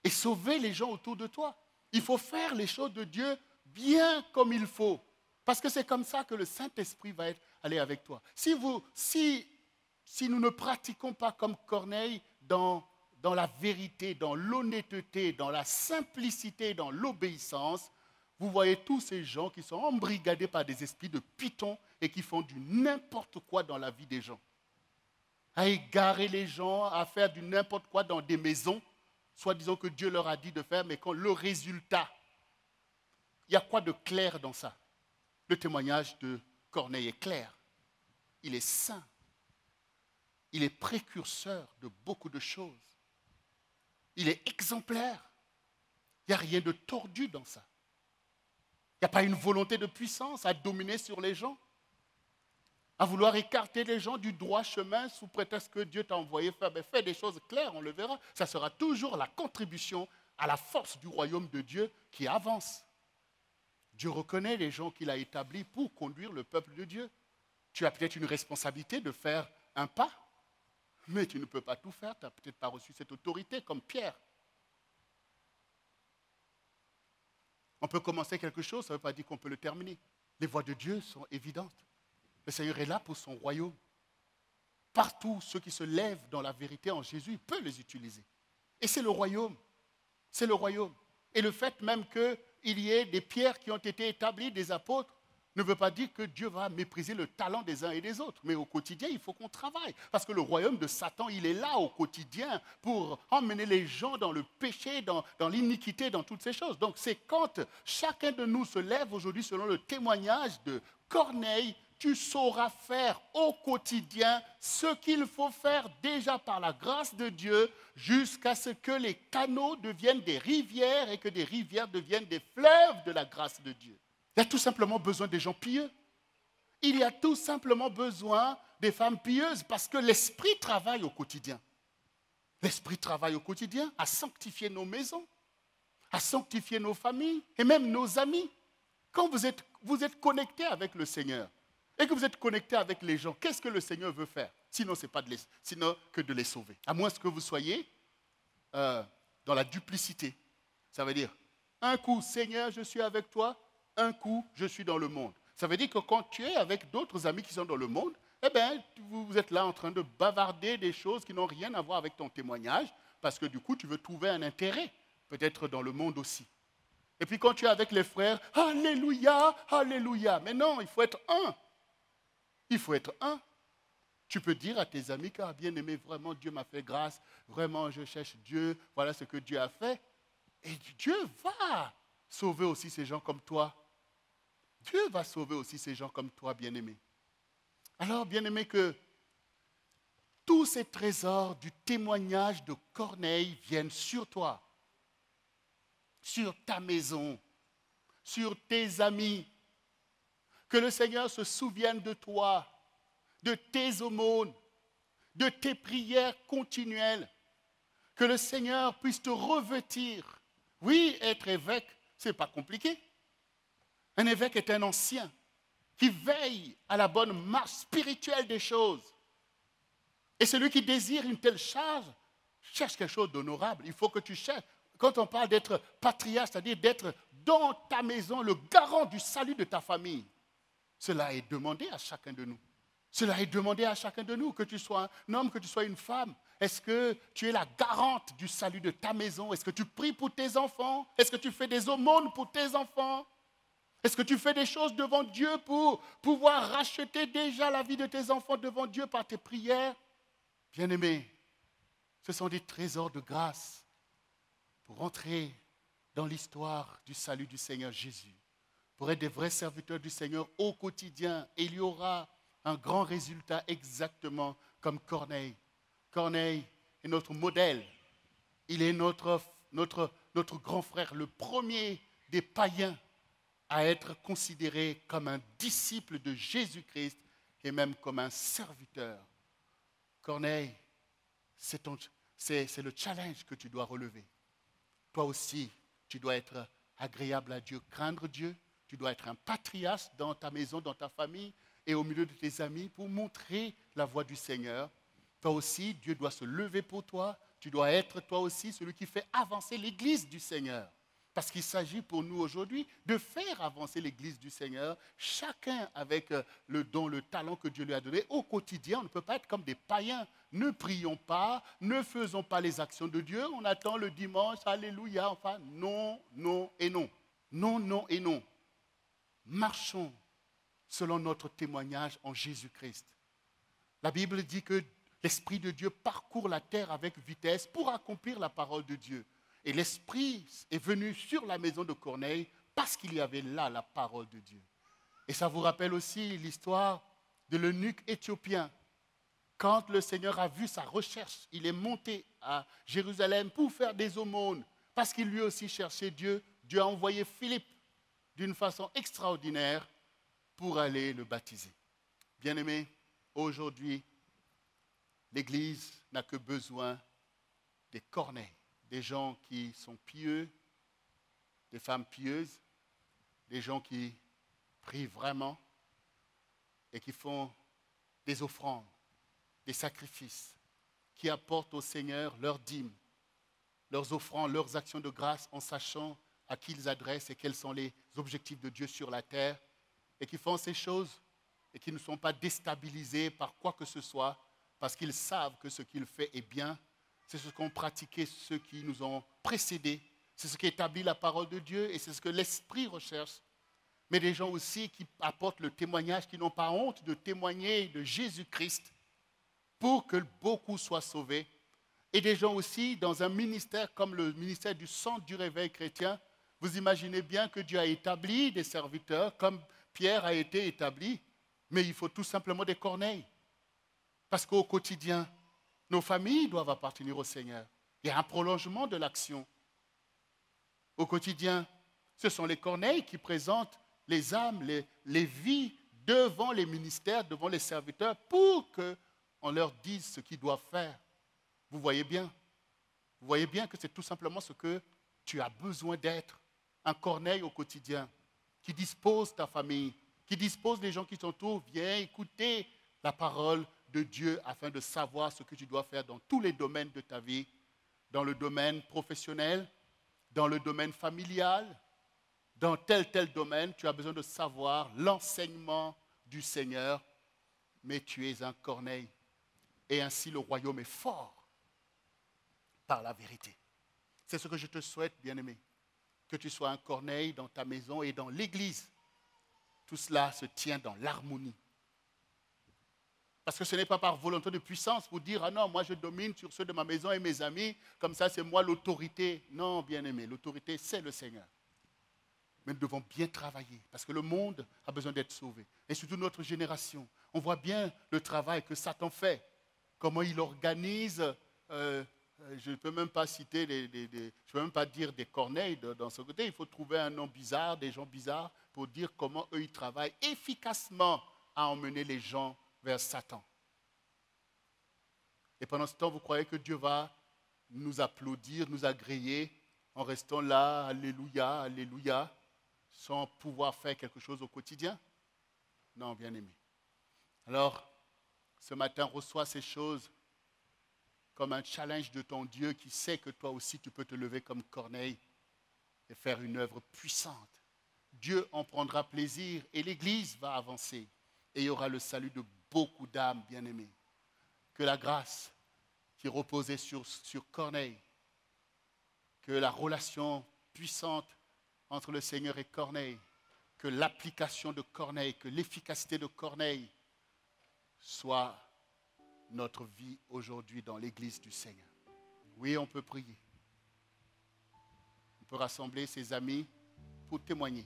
Et sauver les gens autour de toi. Il faut faire les choses de Dieu bien comme il faut. Parce que c'est comme ça que le Saint-Esprit va aller avec toi. Si nous ne pratiquons pas comme Corneille dans la vérité, dans l'honnêteté, dans la simplicité, dans l'obéissance, vous voyez tous ces gens qui sont embrigadés par des esprits de python et qui font du n'importe quoi dans la vie des gens. À égarer les gens, à faire du n'importe quoi dans des maisons, soit disons que Dieu leur a dit de faire, mais quand le résultat, il y a quoi de clair dans ça? Le témoignage de Corneille est clair. Il est saint. Il est précurseur de beaucoup de choses. Il est exemplaire. Il n'y a rien de tordu dans ça. Il n'y a pas une volonté de puissance à dominer sur les gens, à vouloir écarter les gens du droit chemin sous prétexte que Dieu t'a envoyé faire. Mais fais des choses claires, on le verra. Ça sera toujours la contribution à la force du royaume de Dieu qui avance. Dieu reconnaît les gens qu'il a établis pour conduire le peuple de Dieu. Tu as peut-être une responsabilité de faire un pas, mais tu ne peux pas tout faire. Tu n'as peut-être pas reçu cette autorité comme Pierre. On peut commencer quelque chose, ça ne veut pas dire qu'on peut le terminer. Les voies de Dieu sont évidentes. Le Seigneur est là pour son royaume. Partout, ceux qui se lèvent dans la vérité en Jésus, il peut les utiliser. Et c'est le royaume. C'est le royaume. Et le fait même qu'il y ait des pierres qui ont été établies, des apôtres, ne veut pas dire que Dieu va mépriser le talent des uns et des autres. Mais au quotidien, il faut qu'on travaille. Parce que le royaume de Satan, il est là au quotidien pour emmener les gens dans le péché, dans l'iniquité, dans toutes ces choses. Donc c'est quand chacun de nous se lève aujourd'hui, selon le témoignage de Corneille, tu sauras faire au quotidien ce qu'il faut faire déjà par la grâce de Dieu jusqu'à ce que les canaux deviennent des rivières et que des rivières deviennent des fleuves de la grâce de Dieu. Il y a tout simplement besoin des gens pieux. Il y a tout simplement besoin des femmes pieuses parce que l'Esprit travaille au quotidien. L'Esprit travaille au quotidien à sanctifier nos maisons, à sanctifier nos familles et même nos amis. Quand vous êtes connecté avec le Seigneur et que vous êtes connecté avec les gens, qu'est-ce que le Seigneur veut faire? Sinon, sinon que de les sauver. À moins que vous soyez dans la duplicité. Ça veut dire, un coup, Seigneur, je suis avec toi. Un coup, je suis dans le monde. Ça veut dire que quand tu es avec d'autres amis qui sont dans le monde, eh bien, vous êtes là en train de bavarder des choses qui n'ont rien à voir avec ton témoignage, parce que du coup, tu veux trouver un intérêt, peut-être dans le monde aussi. Et puis quand tu es avec les frères, Alléluia, Alléluia. Mais non, il faut être un. Il faut être un. Tu peux dire à tes amis, car bien aimé, vraiment, Dieu m'a fait grâce, vraiment, je cherche Dieu, voilà ce que Dieu a fait. Et Dieu va sauver aussi ces gens comme toi. Dieu va sauver aussi ces gens comme toi, bien-aimé. Alors, bien-aimé, que tous ces trésors du témoignage de Corneille viennent sur toi, sur ta maison, sur tes amis. Que le Seigneur se souvienne de toi, de tes aumônes, de tes prières continuelles. Que le Seigneur puisse te revêtir. Oui, être évêque, ce n'est pas compliqué. Un évêque est un ancien qui veille à la bonne marche spirituelle des choses. Et celui qui désire une telle charge cherche quelque chose d'honorable. Il faut que tu cherches. Quand on parle d'être patriarche, c'est-à-dire d'être dans ta maison le garant du salut de ta famille, cela est demandé à chacun de nous. Cela est demandé à chacun de nous, que tu sois un homme, que tu sois une femme. Est-ce que tu es la garante du salut de ta maison? Est-ce que tu pries pour tes enfants? Est-ce que tu fais des aumônes pour tes enfants? Est-ce que tu fais des choses devant Dieu pour pouvoir racheter déjà la vie de tes enfants devant Dieu par tes prières? Bien-aimés, ce sont des trésors de grâce pour entrer dans l'histoire du salut du Seigneur Jésus, pour être des vrais serviteurs du Seigneur au quotidien. Et il y aura un grand résultat exactement comme Corneille. Corneille est notre modèle. Il est notre grand frère, le premier des païens à être considéré comme un disciple de Jésus-Christ et même comme un serviteur. Corneille, c'est le challenge que tu dois relever. Toi aussi, tu dois être agréable à Dieu, craindre Dieu. Tu dois être un patriarche dans ta maison, dans ta famille et au milieu de tes amis pour montrer la voie du Seigneur. Toi aussi, Dieu doit se lever pour toi. Tu dois être toi aussi celui qui fait avancer l'Église du Seigneur. Parce qu'il s'agit pour nous aujourd'hui de faire avancer l'Église du Seigneur, chacun avec le don, le talent que Dieu lui a donné. Au quotidien, on ne peut pas être comme des païens. Ne prions pas, ne faisons pas les actions de Dieu. On attend le dimanche, alléluia. Enfin, non, non et non. Non, non et non. Marchons selon notre témoignage en Jésus-Christ. La Bible dit que l'Esprit de Dieu parcourt la terre avec vitesse pour accomplir la parole de Dieu. Et l'Esprit est venu sur la maison de Corneille parce qu'il y avait là la parole de Dieu. Et ça vous rappelle aussi l'histoire de l'eunuque éthiopien. Quand le Seigneur a vu sa recherche, il est monté à Jérusalem pour faire des aumônes. Parce qu'il lui aussi cherchait Dieu, Dieu a envoyé Philippe d'une façon extraordinaire pour aller le baptiser. Bien-aimés, aujourd'hui, l'Église n'a que besoin des Corneilles. Des gens qui sont pieux, des femmes pieuses, des gens qui prient vraiment et qui font des offrandes, des sacrifices, qui apportent au Seigneur leurs dîmes, leurs offrandes, leurs actions de grâce en sachant à qui ils adressent et quels sont les objectifs de Dieu sur la terre et qui font ces choses et qui ne sont pas déstabilisés par quoi que ce soit parce qu'ils savent que ce qu'ils font est bien. C'est ce qu'ont pratiqué ceux qui nous ont précédés. C'est ce qui établit la parole de Dieu et c'est ce que l'Esprit recherche. Mais des gens aussi qui apportent le témoignage, qui n'ont pas honte de témoigner de Jésus-Christ pour que beaucoup soient sauvés. Et des gens aussi dans un ministère comme le ministère du Centre du Réveil chrétien. Vous imaginez bien que Dieu a établi des serviteurs comme Pierre a été établi. Mais il faut tout simplement des Corneilles. Parce qu'au quotidien, nos familles doivent appartenir au Seigneur. Il y a un prolongement de l'action. Au quotidien, ce sont les Corneilles qui présentent les âmes, les vies devant les ministères, devant les serviteurs, pour qu'on leur dise ce qu'ils doivent faire. Vous voyez bien que c'est tout simplement ce que tu as besoin d'être. Un Corneille au quotidien, qui dispose ta famille, qui dispose les gens qui t'entourent. Viens écouter la parole de Dieu afin de savoir ce que tu dois faire dans tous les domaines de ta vie, dans le domaine professionnel, dans le domaine familial, dans tel domaine, tu as besoin de savoir l'enseignement du Seigneur, mais tu es un Corneille. Et ainsi le royaume est fort par la vérité. C'est ce que je te souhaite, bien-aimé, que tu sois un Corneille dans ta maison et dans l'Église. Tout cela se tient dans l'harmonie. Parce que ce n'est pas par volonté de puissance pour dire « Ah non, moi je domine sur ceux de ma maison et mes amis, comme ça c'est moi l'autorité. » Non, bien-aimé, l'autorité c'est le Seigneur. Mais nous devons bien travailler parce que le monde a besoin d'être sauvé. Et surtout notre génération. On voit bien le travail que Satan fait. Comment il organise, je ne peux même pas citer, je ne peux même pas dire des Corneilles dans ce côté. Il faut trouver un nom bizarre, des gens bizarres pour dire comment eux ils travaillent efficacement à emmener les gens vers Satan. Et pendant ce temps, vous croyez que Dieu va nous applaudir, nous agréer en restant là, alléluia, alléluia, sans pouvoir faire quelque chose au quotidien? Non, bien-aimé. Alors, ce matin, reçois ces choses comme un challenge de ton Dieu qui sait que toi aussi tu peux te lever comme Corneille et faire une œuvre puissante. Dieu en prendra plaisir et l'Église va avancer. Et il y aura le salut de beaucoup d'âmes bien-aimées. Que la grâce qui reposait sur Corneille, que la relation puissante entre le Seigneur et Corneille, que l'application de Corneille, que l'efficacité de Corneille soit notre vie aujourd'hui dans l'Église du Seigneur. Oui, on peut prier. On peut rassembler ses amis pour témoigner.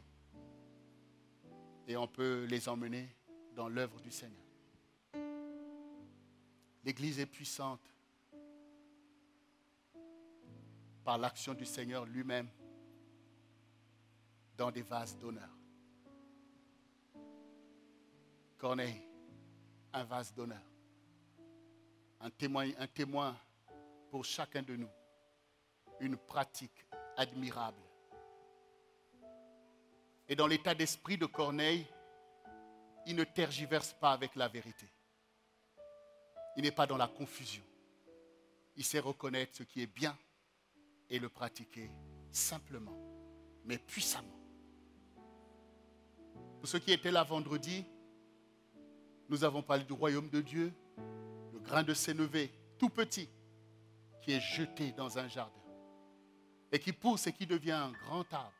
Et on peut les emmener dans l'œuvre du Seigneur. L'Église est puissante. par l'action du Seigneur lui-même dans des vases d'honneur. Corneille, un vase d'honneur. Un témoin pour chacun de nous. Une pratique admirable. Et dans l'état d'esprit de Corneille, il ne tergiverse pas avec la vérité. Il n'est pas dans la confusion. Il sait reconnaître ce qui est bien et le pratiquer simplement, mais puissamment. Pour ceux qui étaient là vendredi, nous avons parlé du royaume de Dieu, le grain de sénévé, tout petit, qui est jeté dans un jardin et qui pousse et qui devient un grand arbre.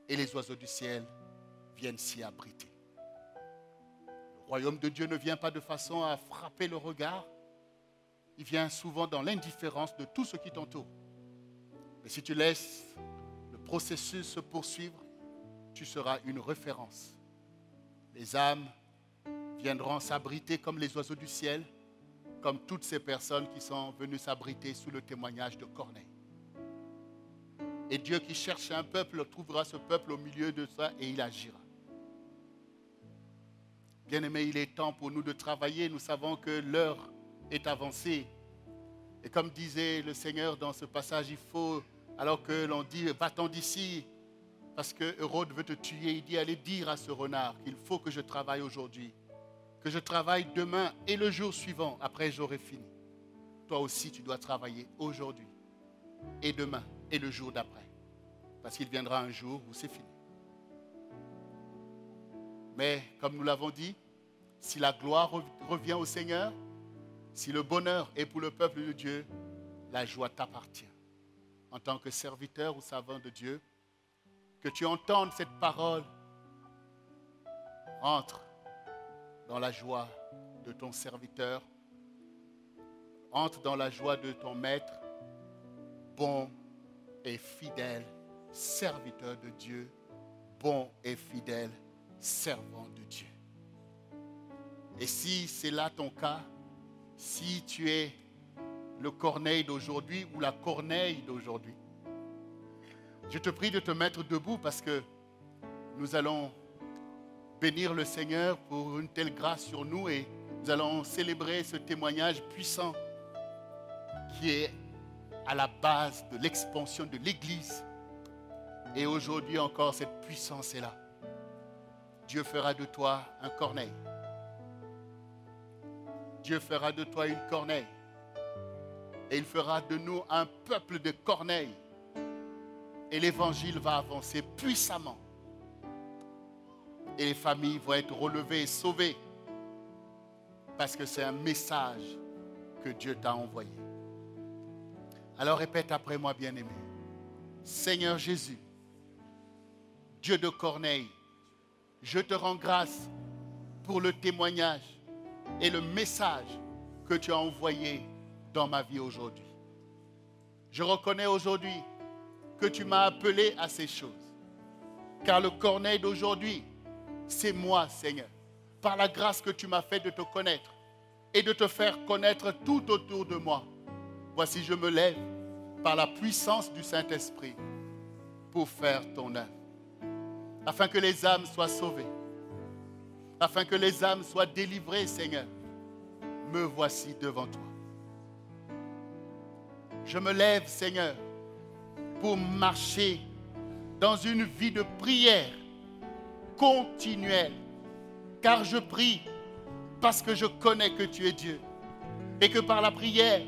Et les oiseaux du ciel viennent s'y abriter. Le royaume de Dieu ne vient pas de façon à frapper le regard. Il vient souvent dans l'indifférence de tout ce qui t'entoure. Mais si tu laisses le processus se poursuivre, tu seras une référence. Les âmes viendront s'abriter comme les oiseaux du ciel, comme toutes ces personnes qui sont venues s'abriter sous le témoignage de Corneille. Et Dieu qui cherche un peuple trouvera ce peuple au milieu de ça et il agira. Bien-aimés, il est temps pour nous de travailler. Nous savons que l'heure est avancée. Et comme disait le Seigneur dans ce passage, il faut, alors que l'on dit « va-t'en d'ici », parce que Hérode veut te tuer, il dit « allez dire à ce renard qu'il faut que je travaille aujourd'hui, que je travaille demain et le jour suivant, après j'aurai fini. » Toi aussi, tu dois travailler aujourd'hui et demain et le jour d'après. Parce qu'il viendra un jour où c'est fini. Mais comme nous l'avons dit, si la gloire revient au Seigneur, si le bonheur est pour le peuple de Dieu, la joie t'appartient. En tant que serviteur ou servant de Dieu, que tu entendes cette parole, entre dans la joie de ton serviteur, entre dans la joie de ton maître, bon et fidèle serviteur de Dieu, bon et fidèle servant de Dieu. Et si c'est là ton cas, si tu es le Corneille d'aujourd'hui ou la Corneille d'aujourd'hui, je te prie de te mettre debout parce que nous allons bénir le Seigneur pour une telle grâce sur nous et nous allons célébrer ce témoignage puissant qui est à la base de l'expansion de l'Église. Et aujourd'hui encore, cette puissance est là. Dieu fera de toi un Corneille. Dieu fera de toi une Corneille. Et il fera de nous un peuple de Corneilles. Et l'évangile va avancer puissamment. Et les familles vont être relevées et sauvées. Parce que c'est un message que Dieu t'a envoyé. Alors répète après moi, bien-aimé. Seigneur Jésus, Dieu de Corneille, je te rends grâce pour le témoignage et le message que tu as envoyé dans ma vie aujourd'hui. Je reconnais aujourd'hui que tu m'as appelé à ces choses. Car le Corneille d'aujourd'hui, c'est moi, Seigneur. Par la grâce que tu m'as fait de te connaître et de te faire connaître tout autour de moi. Voici, je me lève par la puissance du Saint-Esprit pour faire ton œuvre. Afin que les âmes soient sauvées. Afin que les âmes soient délivrées, Seigneur. Me voici devant toi. Je me lève, Seigneur, pour marcher dans une vie de prière continuelle. Car je prie parce que je connais que tu es Dieu. Et que par la prière,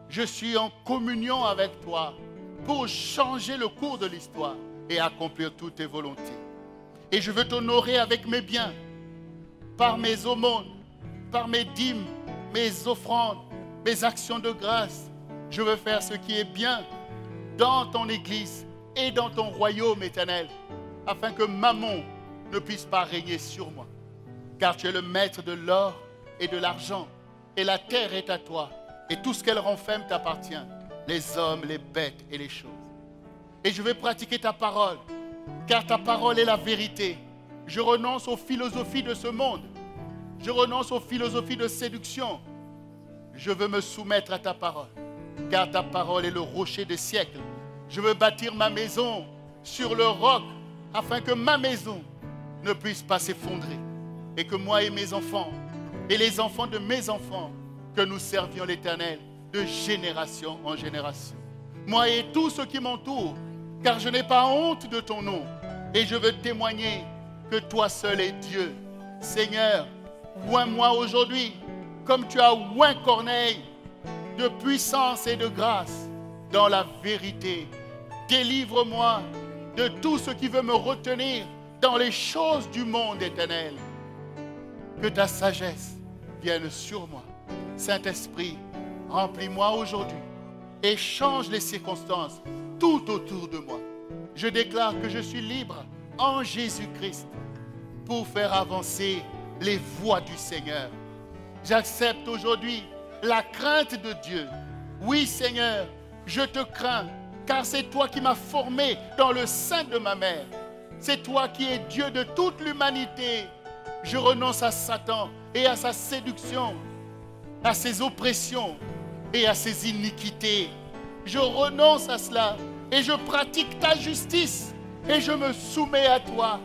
je suis en communion avec toi pour changer le cours de l'histoire et accomplir toutes tes volontés. Et je veux t'honorer avec mes biens, par mes aumônes, par mes dîmes, mes offrandes, mes actions de grâce. Je veux faire ce qui est bien dans ton Église et dans ton royaume éternel, afin que Mammon ne puisse pas régner sur moi. Car tu es le maître de l'or et de l'argent, et la terre est à toi, et tout ce qu'elle renferme t'appartient, les hommes, les bêtes et les choses. Et je vais pratiquer ta parole, car ta parole est la vérité. Je renonce aux philosophies de ce monde. Je renonce aux philosophies de séduction. Je veux me soumettre à ta parole, car ta parole est le rocher des siècles Je veux bâtir ma maison sur le roc afin que ma maison ne puisse pas s'effondrer. Et que moi et mes enfants, et les enfants de mes enfants, que nous servions l'Éternel de génération en génération. Moi et tous ceux qui m'entourent, car je n'ai pas honte de ton nom. Et je veux témoigner que toi seul es Dieu. Seigneur, oins-moi aujourd'hui, comme tu as oint Corneille, de puissance et de grâce, dans la vérité. Délivre-moi de tout ce qui veut me retenir dans les choses du monde éternel. Que ta sagesse vienne sur moi. Saint-Esprit, remplis-moi aujourd'hui et change les circonstances tout autour de moi. Je déclare que je suis libre en Jésus-Christ pour faire avancer les voies du Seigneur. J'accepte aujourd'hui la crainte de Dieu. Oui, Seigneur, je te crains, car c'est toi qui m'as formé dans le sein de ma mère. C'est toi qui es Dieu de toute l'humanité. Je renonce à Satan et à sa séduction, à ses oppressions et à ses iniquités. Je renonce à cela et je pratique ta justice et je me soumets à toi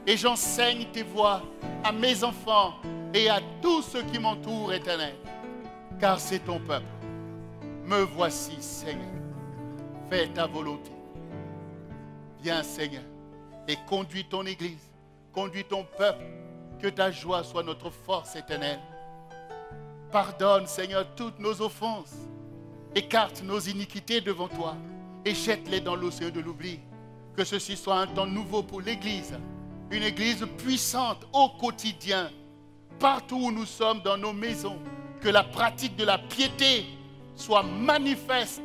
et j'enseigne tes voies à mes enfants et à tous ceux qui m'entourent, Éternel, car c'est ton peuple. Me voici, Seigneur. Fais ta volonté. Viens, Seigneur, et conduis ton Église, conduis ton peuple. Que ta joie soit notre force éternelle. Pardonne, Seigneur, toutes nos offenses. Écarte nos iniquités devant toi et jette-les dans l'océan de l'oubli. Que ceci soit un temps nouveau pour l'Église. Une Église puissante au quotidien. Partout où nous sommes dans nos maisons. Que la pratique de la piété soit manifeste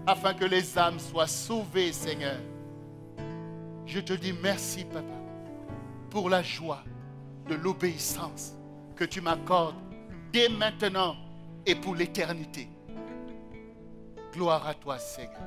afin que les âmes soient sauvées, Seigneur. Je te dis merci, Papa, pour la joie de l'obéissance que tu m'accordes dès maintenant et pour l'éternité. Gloire à toi, Seigneur.